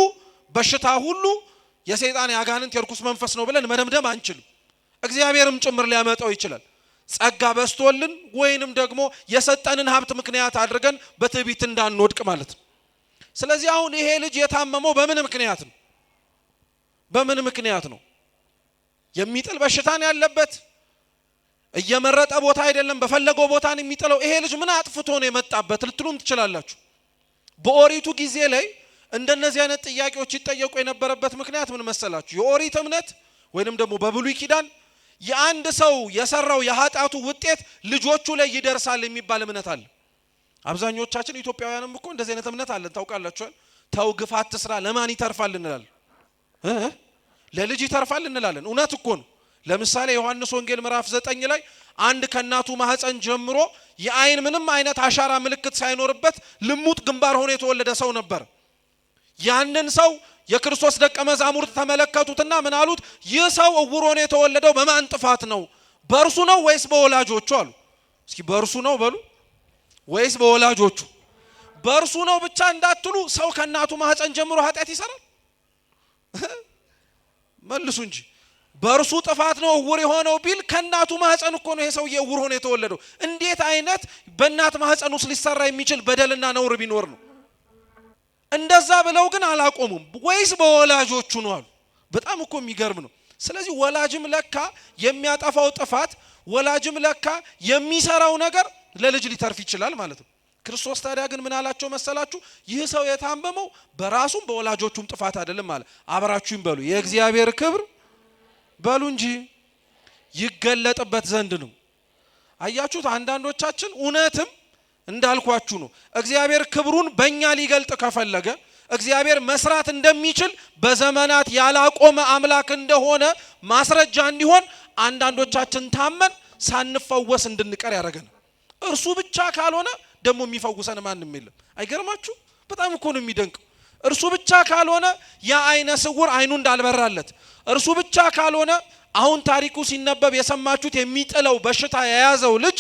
S1: በሽታ ሁሉ የሰይጣን ያጋንንት የርኩስ መንፈስ ነው ብለን መደምደም አንችልም። እግዚአብሔርም ጭምር ሊያመጣው ይችላል። ጸጋ በስቶልን ወይንም ደግሞ የሰጠንን ሀብት ምክንያት አድርገን በትዕቢት እንዳንወድቅ ማለት ነው። ስለዚህ አሁን ይሄ ልጅ የታመመው በምን ምክንያት ነው? በምን ምክንያት ነው? የሚጥል በሽታን ያለበት እየመረጠ ቦታ አይደለም፣ በፈለገው ቦታን የሚጥለው። ይሄ ልጅ ምን አጥፍቶ ነው የመጣበት ልትሉም ትችላላችሁ። በኦሪቱ ጊዜ ላይ እንደነዚህ አይነት ጥያቄዎች ይጠየቁ የነበረበት ምክንያት ምን መሰላችሁ? የኦሪት እምነት ወይንም ደግሞ በብሉይ ኪዳን የአንድ ሰው የሰራው የኃጢአቱ ውጤት ልጆቹ ላይ ይደርሳል የሚባል እምነት አለ። አብዛኞቻችን ኢትዮጵያውያንም እኮ እንደዚህ አይነት እምነት አለን። ታውቃላችሁ፣ ተው ግፍ አትስራ ለማን ይተርፋል እንላለን? ለልጅ ይተርፋል እንላለን። እውነት እኮ ነው። ለምሳሌ ዮሐንስ ወንጌል ምዕራፍ 9 ላይ አንድ ከናቱ ማህፀን ጀምሮ የአይን ምንም አይነት አሻራ ምልክት ሳይኖርበት ልሙጥ ግንባር ሆኖ የተወለደ ሰው ነበር። ያንን ሰው የክርስቶስ ደቀ መዛሙርት ተመለከቱትና ምን አሉት? ይህ ሰው እውር ሆኖ የተወለደው በማን ጥፋት ነው? በእርሱ ነው ወይስ በወላጆቹ አሉ። እስኪ በእርሱ ነው በሉ ወይስ በወላጆቹ? በእርሱ ነው ብቻ እንዳትሉ፣ ሰው ከናቱ ማህፀን ጀምሮ ኃጢአት ይሰራል? መልሱ እንጂ። በእርሱ ጥፋት ነው እውር የሆነው ቢል ከናቱ ማህፀን እኮ ነው ይሄ ሰው እውር ሆኖ የተወለደው። እንዴት አይነት በእናት ማህፀን ውስጥ ሊሰራ የሚችል በደልና ነውር ቢኖር ነው? እንደዛ ብለው ግን አላቆሙም። ወይስ በወላጆቹ ነው አሉ። በጣም እኮ የሚገርም ነው። ስለዚህ ወላጅም ለካ የሚያጠፋው ጥፋት፣ ወላጅም ለካ የሚሰራው ነገር ለልጅ ሊተርፍ ይችላል ማለት ነው። ክርስቶስ ታዲያ ግን ምን አላቸው መሰላችሁ? ይህ ሰው የታመመው በራሱም በወላጆቹም ጥፋት አይደለም ማለት። አብራችሁም በሉ የእግዚአብሔር ክብር በሉ እንጂ ይገለጥበት ዘንድ ነው። አያችሁት? አንዳንዶቻችን እውነትም እንዳልኳችሁ ነው። እግዚአብሔር ክብሩን በእኛ ሊገልጥ ከፈለገ እግዚአብሔር መስራት እንደሚችል በዘመናት ያላቆመ አምላክ እንደሆነ ማስረጃ እንዲሆን አንዳንዶቻችን ታመን ሳንፈወስ እንድንቀር ያደረገን። እርሱ ብቻ ካልሆነ ደግሞ የሚፈውሰን ማንም የለም። አይገርማችሁ? በጣም እኮ ነው የሚደንቀው። እርሱ ብቻ ካልሆነ ያ አይነ ስውር አይኑ እንዳልበራለት፣ እርሱ ብቻ ካልሆነ አሁን ታሪኩ ሲነበብ የሰማችሁት የሚጥለው በሽታ የያዘው ልጅ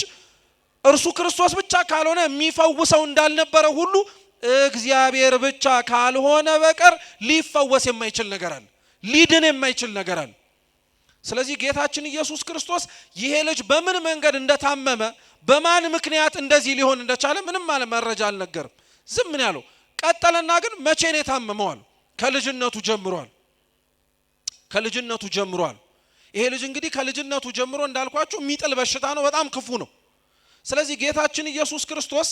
S1: እርሱ ክርስቶስ ብቻ ካልሆነ የሚፈውሰው እንዳልነበረ ሁሉ እግዚአብሔር ብቻ ካልሆነ በቀር ሊፈወስ የማይችል ነገር አለ፣ ሊድን የማይችል ነገር አለ። ስለዚህ ጌታችን ኢየሱስ ክርስቶስ ይሄ ልጅ በምን መንገድ እንደታመመ በማን ምክንያት እንደዚህ ሊሆን እንደቻለ ምንም መረጃ አልነገርም። ዝም ምን ያለው ቀጠለና ግን መቼ ነው የታመመው አሉ። ከልጅነቱ ጀምሯል። ከልጅነቱ ጀምሯል። ይሄ ልጅ እንግዲህ ከልጅነቱ ጀምሮ እንዳልኳችሁ የሚጥል በሽታ ነው፣ በጣም ክፉ ነው። ስለዚህ ጌታችን ኢየሱስ ክርስቶስ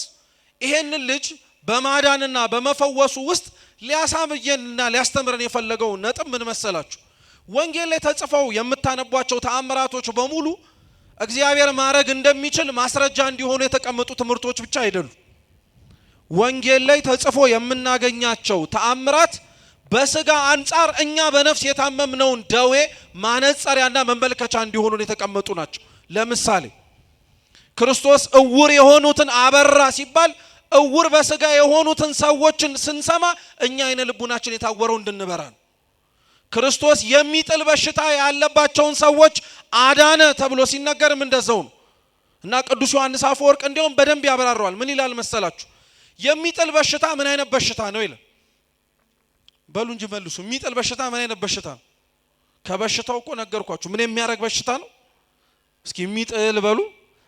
S1: ይሄንን ልጅ በማዳንና በመፈወሱ ውስጥ ሊያሳምየንና ሊያስተምረን የፈለገው ነጥብ ምን መሰላችሁ? ወንጌል ላይ ተጽፈው የምታነቧቸው ተአምራቶች በሙሉ እግዚአብሔር ማድረግ እንደሚችል ማስረጃ እንዲሆኑ የተቀመጡ ትምህርቶች ብቻ አይደሉም። ወንጌል ላይ ተጽፎ የምናገኛቸው ተአምራት በስጋ አንጻር እኛ በነፍስ የታመምነውን ደዌ ማነጸሪያና መመልከቻ እንዲሆኑ የተቀመጡ ናቸው። ለምሳሌ ክርስቶስ እውር የሆኑትን አበራ ሲባል እውር በስጋ የሆኑትን ሰዎችን ስንሰማ እኛ አይነ ልቡናችን የታወረው እንድንበራ ነው። ክርስቶስ የሚጥል በሽታ ያለባቸውን ሰዎች አዳነ ተብሎ ሲነገርም እንደዛው ነው። እና ቅዱስ ዮሐንስ አፈወርቅ እንዲያውም በደንብ ያብራራዋል። ምን ይላል መሰላችሁ? የሚጥል በሽታ ምን አይነት በሽታ ነው ይላል። በሉ እንጂ መልሱ። የሚጥል በሽታ ምን አይነት በሽታ ነው? ከበሽታው እኮ ነገርኳችሁ። ምን የሚያረግ በሽታ ነው? እስኪ የሚጥል በሉ።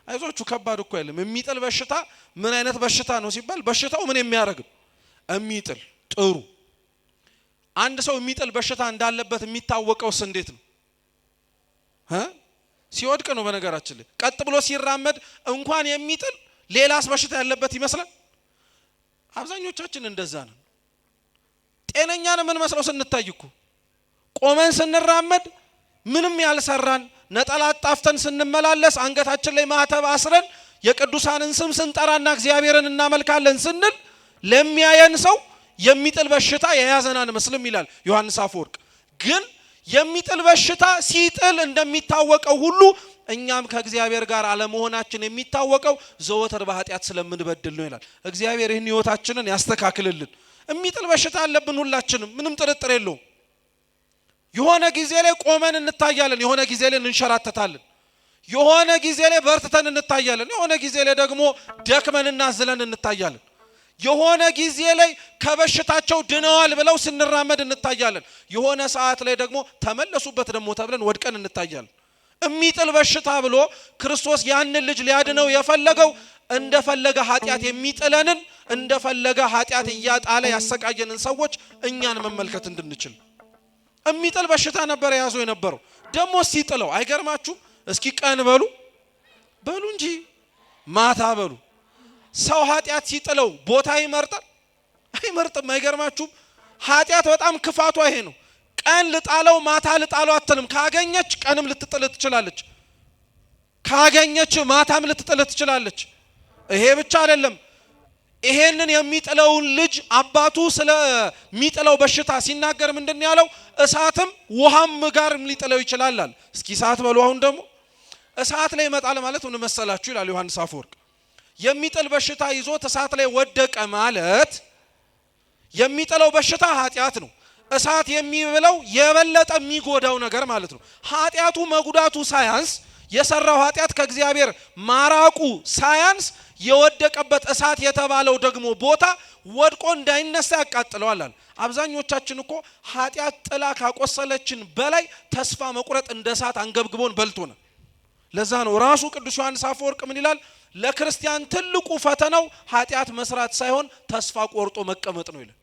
S1: አይዞቹ ከባድ እኮ አይደለም። የሚጥል በሽታ ምን አይነት በሽታ ነው ሲባል በሽታው ምን የሚያረግ የሚጥል። ጥሩ። አንድ ሰው የሚጥል በሽታ እንዳለበት የሚታወቀውስ እንዴት ነው? ሲወድቅ ነው። በነገራችን ላይ ቀጥ ብሎ ሲራመድ እንኳን የሚጥል ሌላስ በሽታ ያለበት ይመስላል። አብዛኞቻችን እንደዛ ነን። ጤነኛ ነን ምን መስለው ስንታይ እኮ ቆመን ስንራመድ ምንም ያልሰራን፣ ነጠላ ጣፍተን ስንመላለስ፣ አንገታችን ላይ ማህተብ አስረን የቅዱሳንን ስም ስንጠራና እግዚአብሔርን እናመልካለን ስንል ለሚያየን ሰው የሚጥል በሽታ የያዘናን መስልም ይላል ዮሐንስ አፈወርቅ። ግን የሚጥል በሽታ ሲጥል እንደሚታወቀው ሁሉ እኛም ከእግዚአብሔር ጋር አለመሆናችን የሚታወቀው ዘወትር በኃጢአት ስለምንበድል ነው ይላል። እግዚአብሔር ይህን ህይወታችንን ያስተካክልልን። የሚጥል በሽታ አለብን ሁላችንም፣ ምንም ጥርጥር የለውም። የሆነ ጊዜ ላይ ቆመን እንታያለን፣ የሆነ ጊዜ ላይ እንሸራተታለን፣ የሆነ ጊዜ ላይ በርትተን እንታያለን፣ የሆነ ጊዜ ላይ ደግሞ ደክመንና ዝለን እንታያለን፣ የሆነ ጊዜ ላይ ከበሽታቸው ድነዋል ብለው ስንራመድ እንታያለን፣ የሆነ ሰዓት ላይ ደግሞ ተመለሱበት ደግሞ ተብለን ወድቀን እንታያለን። የሚጥል በሽታ ብሎ ክርስቶስ ያንን ልጅ ሊያድነው የፈለገው እንደፈለገ ኃጢአት የሚጥለንን እንደፈለገ ኃጢአት እያጣለ ያሰቃየንን ሰዎች እኛን መመልከት እንድንችል የሚጥል በሽታ ነበር ያዞ የነበረው። ደግሞ ሲጥለው አይገርማችሁም? እስኪ ቀን በሉ እንጂ ማታ በሉ። ሰው ኃጢአት ሲጥለው ቦታ ይመርጣል? አይመርጥም። አይገርማችሁም? ኃጢአት በጣም ክፋቷ ይሄ ነው። ቀን ልጣለው ማታ ልጣለው አትልም። ካገኘች ቀንም ልትጥል ትችላለች፣ ካገኘች ማታም ልትጥል ትችላለች። ይሄ ብቻ አይደለም። ይሄንን የሚጥለውን ልጅ አባቱ ስለሚጥለው በሽታ ሲናገር ምንድን ያለው? እሳትም ውሃም ጋር ሊጥለው ይችላል። እስኪ እሳት በሉ። አሁን ደግሞ እሳት ላይ ይመጣል ማለት ምን መሰላችሁ ይላል ዮሐንስ አፈወርቅ። የሚጥል በሽታ ይዞት እሳት ላይ ወደቀ ማለት የሚጥለው በሽታ ኃጢአት ነው። እሳት የሚብለው የበለጠ የሚጎዳው ነገር ማለት ነው። ኃጢአቱ መጉዳቱ ሳያንስ የሰራው ኃጢአት ከእግዚአብሔር ማራቁ ሳያንስ የወደቀበት እሳት የተባለው ደግሞ ቦታ ወድቆ እንዳይነሳ ያቃጥለዋል። አብዛኞቻችን እኮ ኃጢአት ጥላ ካቆሰለችን በላይ ተስፋ መቁረጥ እንደ እሳት አንገብግቦን በልቶናል። ለዛ ነው ራሱ ቅዱስ ዮሐንስ አፈወርቅ ምን ይላል? ለክርስቲያን ትልቁ ፈተናው ኃጢአት መስራት ሳይሆን ተስፋ ቆርጦ መቀመጥ ነው ይላል።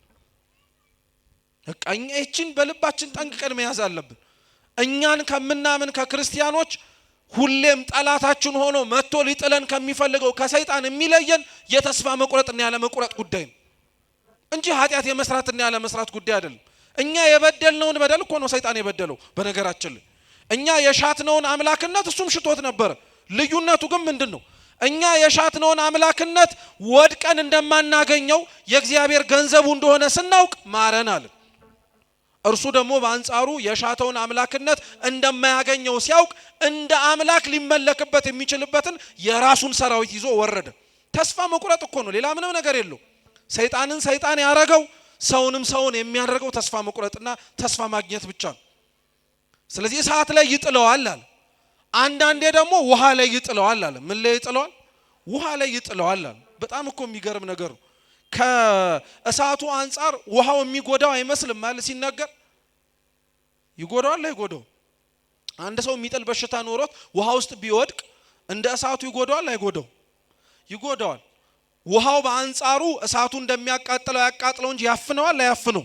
S1: እኛችን በልባችን ጠንቅቀን መያዝ አለብን። እኛን ከምናምን ከክርስቲያኖች ሁሌም ጠላታችን ሆኖ መጥቶ ሊጥለን ከሚፈልገው ከሰይጣን የሚለየን የተስፋ መቁረጥና ያለ መቁረጥ ጉዳይ ነው እንጂ ኃጢአት የመስራትና ያለ መስራት ጉዳይ አይደለም። እኛ የበደልነውን በደል እኮ ነው ሰይጣን የበደለው። በነገራችን ላይ እኛ የሻትነውን አምላክነት እሱም ሽቶት ነበር። ልዩነቱ ግን ምንድነው? እኛ የሻትነውን አምላክነት ወድቀን እንደማናገኘው የእግዚአብሔር ገንዘቡ እንደሆነ ስናውቅ ማረን አለ። እርሱ ደግሞ በአንጻሩ የሻተውን አምላክነት እንደማያገኘው ሲያውቅ እንደ አምላክ ሊመለክበት የሚችልበትን የራሱን ሰራዊት ይዞ ወረደ። ተስፋ መቁረጥ እኮ ነው፣ ሌላ ምንም ነገር የለው። ሰይጣንን ሰይጣን ያረገው ሰውንም ሰውን የሚያደርገው ተስፋ መቁረጥና ተስፋ ማግኘት ብቻ ነው። ስለዚህ እሳት ላይ ይጥለዋል አለ። አንዳንዴ ደግሞ ውሃ ላይ ይጥለዋል አለ። ምን ላይ ይጥለዋል? ውሃ ላይ ይጥለዋል አለ። በጣም እኮ የሚገርም ነገር ነው። ከእሳቱ አንጻር ውሃው የሚጎዳው አይመስልም ማለት ሲናገር ይጎዳዋል አይጎዳው? አንድ ሰው የሚጥል በሽታ ኖሮት ውሃ ውስጥ ቢወድቅ እንደ እሳቱ ይጎዳዋል አይጎዳው? ይጎዳዋል። ውሃው በአንጻሩ እሳቱ እንደሚያቃጥለው ያቃጥለው እንጂ ያፍነዋል አያፍነው?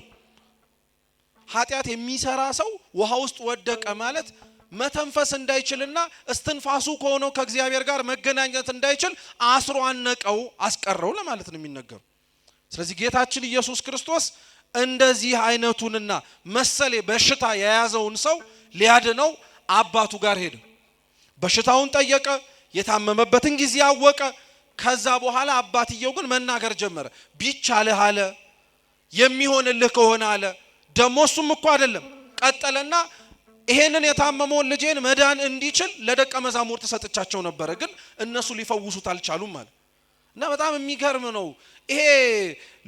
S1: ኃጢአት የሚሰራ ሰው ውሃ ውስጥ ወደቀ ማለት መተንፈስ እንዳይችልና እስትንፋሱ ከሆነው ከእግዚአብሔር ጋር መገናኘት እንዳይችል አስሮ አነቀው አስቀረው ለማለት ነው የሚነገረው። ስለዚህ ጌታችን ኢየሱስ ክርስቶስ እንደዚህ አይነቱንና መሰለ በሽታ የያዘውን ሰው ሊያድነው አባቱ ጋር ሄደ። በሽታውን ጠየቀ፣ የታመመበትን ጊዜ አወቀ። ከዛ በኋላ አባትየው ግን መናገር ጀመረ። ቢቻልህ አለ፣ የሚሆንልህ ከሆነ አለ። ደሞ እሱም እኮ አይደለም ቀጠለና ይሄንን የታመመውን ልጄን መዳን እንዲችል ለደቀ መዛሙርት ሰጥቻቸው ነበር፣ ግን እነሱ ሊፈውሱት አልቻሉም ማለት እና በጣም የሚገርም ነው። ይሄ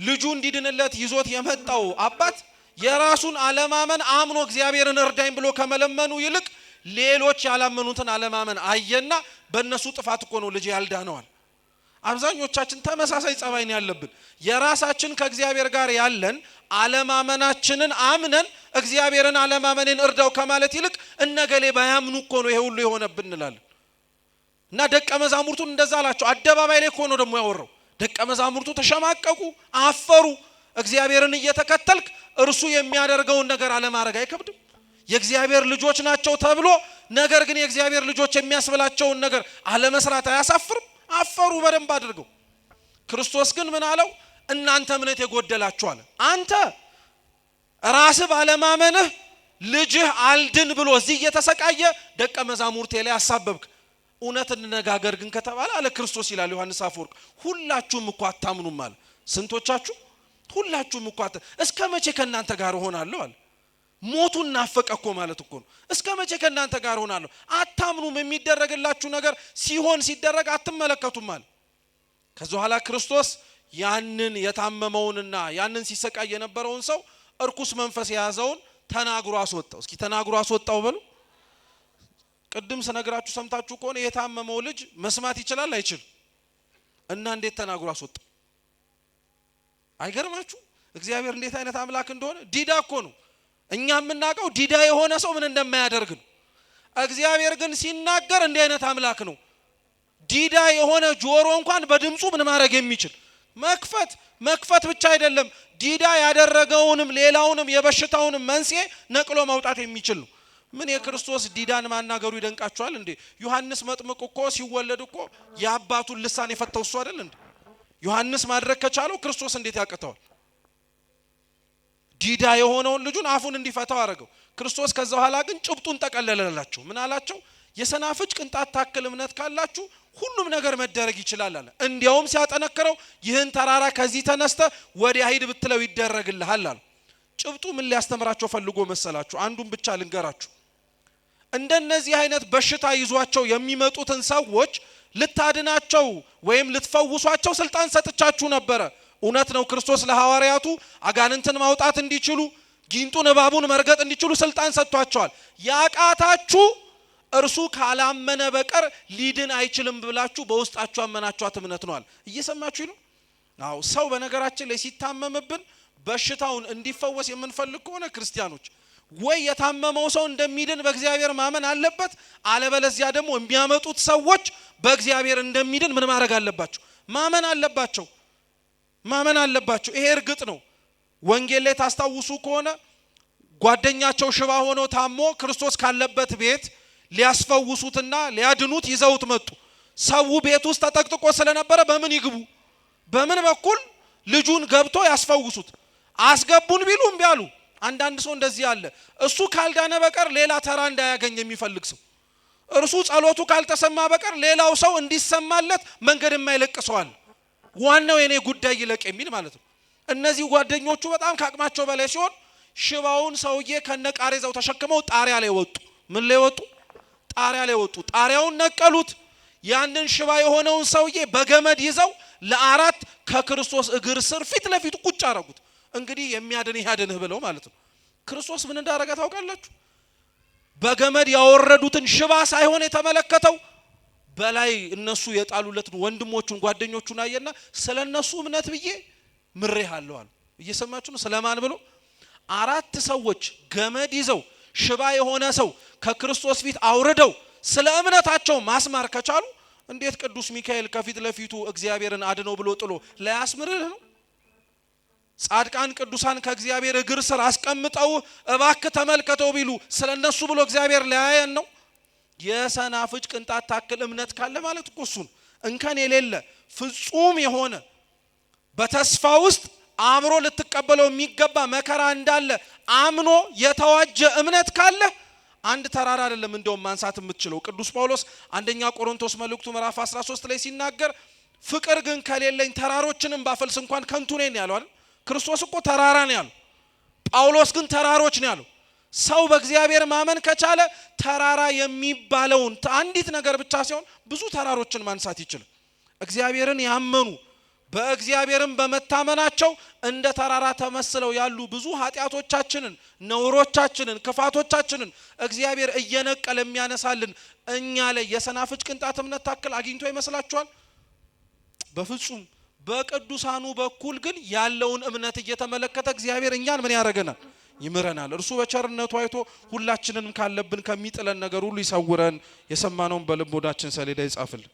S1: ልጁ እንዲድንለት ይዞት የመጣው አባት የራሱን አለማመን አምኖ እግዚአብሔርን እርዳኝ ብሎ ከመለመኑ ይልቅ ሌሎች ያላመኑትን አለማመን አየና በእነሱ ጥፋት እኮ ነው ልጅ ያልዳነዋል። አብዛኞቻችን ተመሳሳይ ጸባይ ነው ያለብን። የራሳችን ከእግዚአብሔር ጋር ያለን አለማመናችንን አምነን እግዚአብሔርን አለማመንን እርዳው ከማለት ይልቅ እነገሌ ባያምኑ እኮ ነው ይሄ ሁሉ የሆነብን እንላለን። እና ደቀ መዛሙርቱን እንደዛ አላቸው። አደባባይ ላይ እኮ ነው ደግሞ ያወራው። ደቀ መዛሙርቱ ተሸማቀቁ፣ አፈሩ። እግዚአብሔርን እየተከተልክ እርሱ የሚያደርገውን ነገር አለማድረግ አይከብድም? የእግዚአብሔር ልጆች ናቸው ተብሎ ነገር ግን የእግዚአብሔር ልጆች የሚያስብላቸውን ነገር አለመስራት አያሳፍርም? አፈሩ በደንብ አድርገው። ክርስቶስ ግን ምን አለው? እናንተ እምነት የጎደላችሁ አለ። አንተ ራስህ ባለማመንህ ልጅህ አልድን ብሎ እዚህ እየተሰቃየ ደቀ መዛሙርቴ ላይ አሳበብክ። እውነት እንነጋገር ግን ከተባለ አለ ክርስቶስ ይላል ዮሐንስ አፈወርቅ፣ ሁላችሁም እኮ አታምኑም አለ። ስንቶቻችሁ? ሁላችሁም እኮ እስከ መቼ ከእናንተ ጋር እሆናለሁ አለ። ሞቱን ናፈቀ እኮ ማለት እኮ ነው። እስከ መቼ ከእናንተ ጋር ሆናለሁ? አታምኑም። የሚደረግላችሁ ነገር ሲሆን ሲደረግ አትመለከቱም ማለት። ከዛ በኋላ ክርስቶስ ያንን የታመመውንና ያንን ሲሰቃይ የነበረውን ሰው እርኩስ መንፈስ የያዘውን ተናግሮ አስወጣው። እስኪ ተናግሮ አስወጣው በሉ። ቅድም ስነግራችሁ ሰምታችሁ ከሆነ የታመመው ልጅ መስማት ይችላል አይችል? እና እንዴት ተናግሮ አስወጣው? አይገርማችሁ? እግዚአብሔር እንዴት አይነት አምላክ እንደሆነ። ዲዳ እኮ ነው። እኛ የምናውቀው ዲዳ የሆነ ሰው ምን እንደማያደርግ ነው። እግዚአብሔር ግን ሲናገር እንዲህ አይነት አምላክ ነው። ዲዳ የሆነ ጆሮ እንኳን በድምጹ ምን ማድረግ የሚችል መክፈት ብቻ አይደለም፣ ዲዳ ያደረገውንም ሌላውንም የበሽታውንም መንስኤ ነቅሎ ማውጣት የሚችል ነው። ምን የክርስቶስ ዲዳን ማናገሩ ይደንቃችኋል እንዴ? ዮሐንስ መጥምቅ እኮ ሲወለድ እኮ የአባቱን ልሳን የፈተው እሱ አይደል እንዴ? ዮሐንስ ማድረግ ከቻለው ክርስቶስ እንዴት ያቅተዋል? ዲዳ የሆነውን ልጁን አፉን እንዲፈታው አረገው ክርስቶስ። ከዛ በኋላ ግን ጭብጡን ጠቀለለላቸው። ምን አላቸው? የሰናፍጭ ቅንጣት ታክል እምነት ካላችሁ ሁሉም ነገር መደረግ ይችላል አለ። እንዲያውም ሲያጠነክረው ይህን ተራራ ከዚህ ተነስተ ወዲያ ሂድ ብትለው ይደረግልሃል አለ። ጭብጡ ምን ሊያስተምራቸው ፈልጎ መሰላችሁ? አንዱን ብቻ ልንገራችሁ። እንደነዚህ አይነት በሽታ ይዟቸው የሚመጡትን ሰዎች ልታድናቸው ወይም ልትፈውሷቸው ስልጣን ሰጥቻችሁ ነበረ። እውነት ነው። ክርስቶስ ለሐዋርያቱ አጋንንትን ማውጣት እንዲችሉ፣ ጊንጡን እባቡን መርገጥ እንዲችሉ ስልጣን ሰጥቷቸዋል። ያቃታችሁ እርሱ ካላመነ በቀር ሊድን አይችልም ብላችሁ በውስጣችሁ አመናችኋት እምነት ነዋል። እየሰማችሁ ነው? አዎ። ሰው በነገራችን ላይ ሲታመምብን በሽታውን እንዲፈወስ የምንፈልግ ከሆነ ክርስቲያኖች ወይ የታመመው ሰው እንደሚድን በእግዚአብሔር ማመን አለበት፣ አለበለዚያ ደግሞ የሚያመጡት ሰዎች በእግዚአብሔር እንደሚድን ምን ማድረግ አለባቸው? ማመን አለባቸው። ይሄ እርግጥ ነው። ወንጌል ላይ ታስታውሱ ከሆነ ጓደኛቸው ሽባ ሆኖ ታሞ ክርስቶስ ካለበት ቤት ሊያስፈውሱትና ሊያድኑት ይዘውት መጡ። ሰው ቤት ውስጥ ተጠቅጥቆ ስለነበረ በምን ይግቡ? በምን በኩል ልጁን ገብቶ ያስፈውሱት? አስገቡን ቢሉ እምቢ አሉ። አንዳንድ ሰው እንደዚህ አለ። እሱ ካልዳነ በቀር ሌላ ተራ እንዳያገኝ የሚፈልግ ሰው፣ እርሱ ጸሎቱ ካልተሰማ በቀር ሌላው ሰው እንዲሰማለት መንገድ የማይለቅሰዋል። ዋናው የኔ ጉዳይ ይለቅ የሚል ማለት ነው። እነዚህ ጓደኞቹ በጣም ካቅማቸው በላይ ሲሆን ሽባውን ሰውዬ ከነቃሬዛው ተሸክመው ጣሪያ ላይ ወጡ። ምን ላይ ወጡ? ጣሪያ ላይ ወጡ። ጣሪያውን ነቀሉት። ያንን ሽባ የሆነውን ሰውዬ በገመድ ይዘው ለአራት ከክርስቶስ እግር ስር ፊት ለፊት ቁጭ አረጉት። እንግዲህ የሚያድንህ ያድንህ ብለው ማለት ነው። ክርስቶስ ምን እንዳደረገ ታውቃላችሁ? በገመድ ያወረዱትን ሽባ ሳይሆን የተመለከተው በላይ እነሱ የጣሉለትን ወንድሞቹን ጓደኞቹን አየና ስለነሱ እምነት ብዬ ምሬሃለሁ አለ። እየሰማችሁ ነው? ስለማን ብሎ? አራት ሰዎች ገመድ ይዘው ሽባ የሆነ ሰው ከክርስቶስ ፊት አውርደው ስለ እምነታቸው ማስማር ከቻሉ እንዴት ቅዱስ ሚካኤል ከፊት ለፊቱ እግዚአብሔርን አድነው ብሎ ጥሎ ላያስምርህ ነው? ጻድቃን ቅዱሳን ከእግዚአብሔር እግር ስር አስቀምጠው እባክህ ተመልከተው ቢሉ ስለነሱ ብሎ እግዚአብሔር ላያየን ነው? የሰናፍጭ ቅንጣት ታክል እምነት ካለ ማለት እኮ እሱን እንከን የሌለ ፍጹም የሆነ በተስፋ ውስጥ አምሮ ልትቀበለው የሚገባ መከራ እንዳለ አምኖ የተዋጀ እምነት ካለ አንድ ተራራ አይደለም እንደውም ማንሳት የምትችለው። ቅዱስ ጳውሎስ አንደኛ ቆሮንቶስ መልእክቱ ምዕራፍ 13 ላይ ሲናገር ፍቅር ግን ከሌለኝ ተራሮችንም ባፈልስ እንኳን ከንቱ ነኝ ያለው አይደል? ክርስቶስ እኮ ተራራ ነው ያለው። ጳውሎስ ግን ተራሮች ነው ያለው። ሰው በእግዚአብሔር ማመን ከቻለ ተራራ የሚባለውን አንዲት ነገር ብቻ ሲሆን ብዙ ተራሮችን ማንሳት ይችላል። እግዚአብሔርን ያመኑ በእግዚአብሔርም በመታመናቸው እንደ ተራራ ተመስለው ያሉ ብዙ ኃጢያቶቻችንን፣ ነውሮቻችንን፣ ክፋቶቻችንን እግዚአብሔር እየነቀለ የሚያነሳልን እኛ ላይ የሰናፍጭ ቅንጣት እምነት ታክል አግኝቶ ይመስላችኋል? በፍጹም። በቅዱሳኑ በኩል ግን ያለውን እምነት እየተመለከተ እግዚአብሔር እኛን ምን ያደርገናል? ይምረናል። እርሱ በቸርነቱ አይቶ ሁላችንንም ካለብን ከሚጥለን ነገር ሁሉ ይሰውረን። የሰማነውን በልቦናችን ሰሌዳ ይጻፍልን።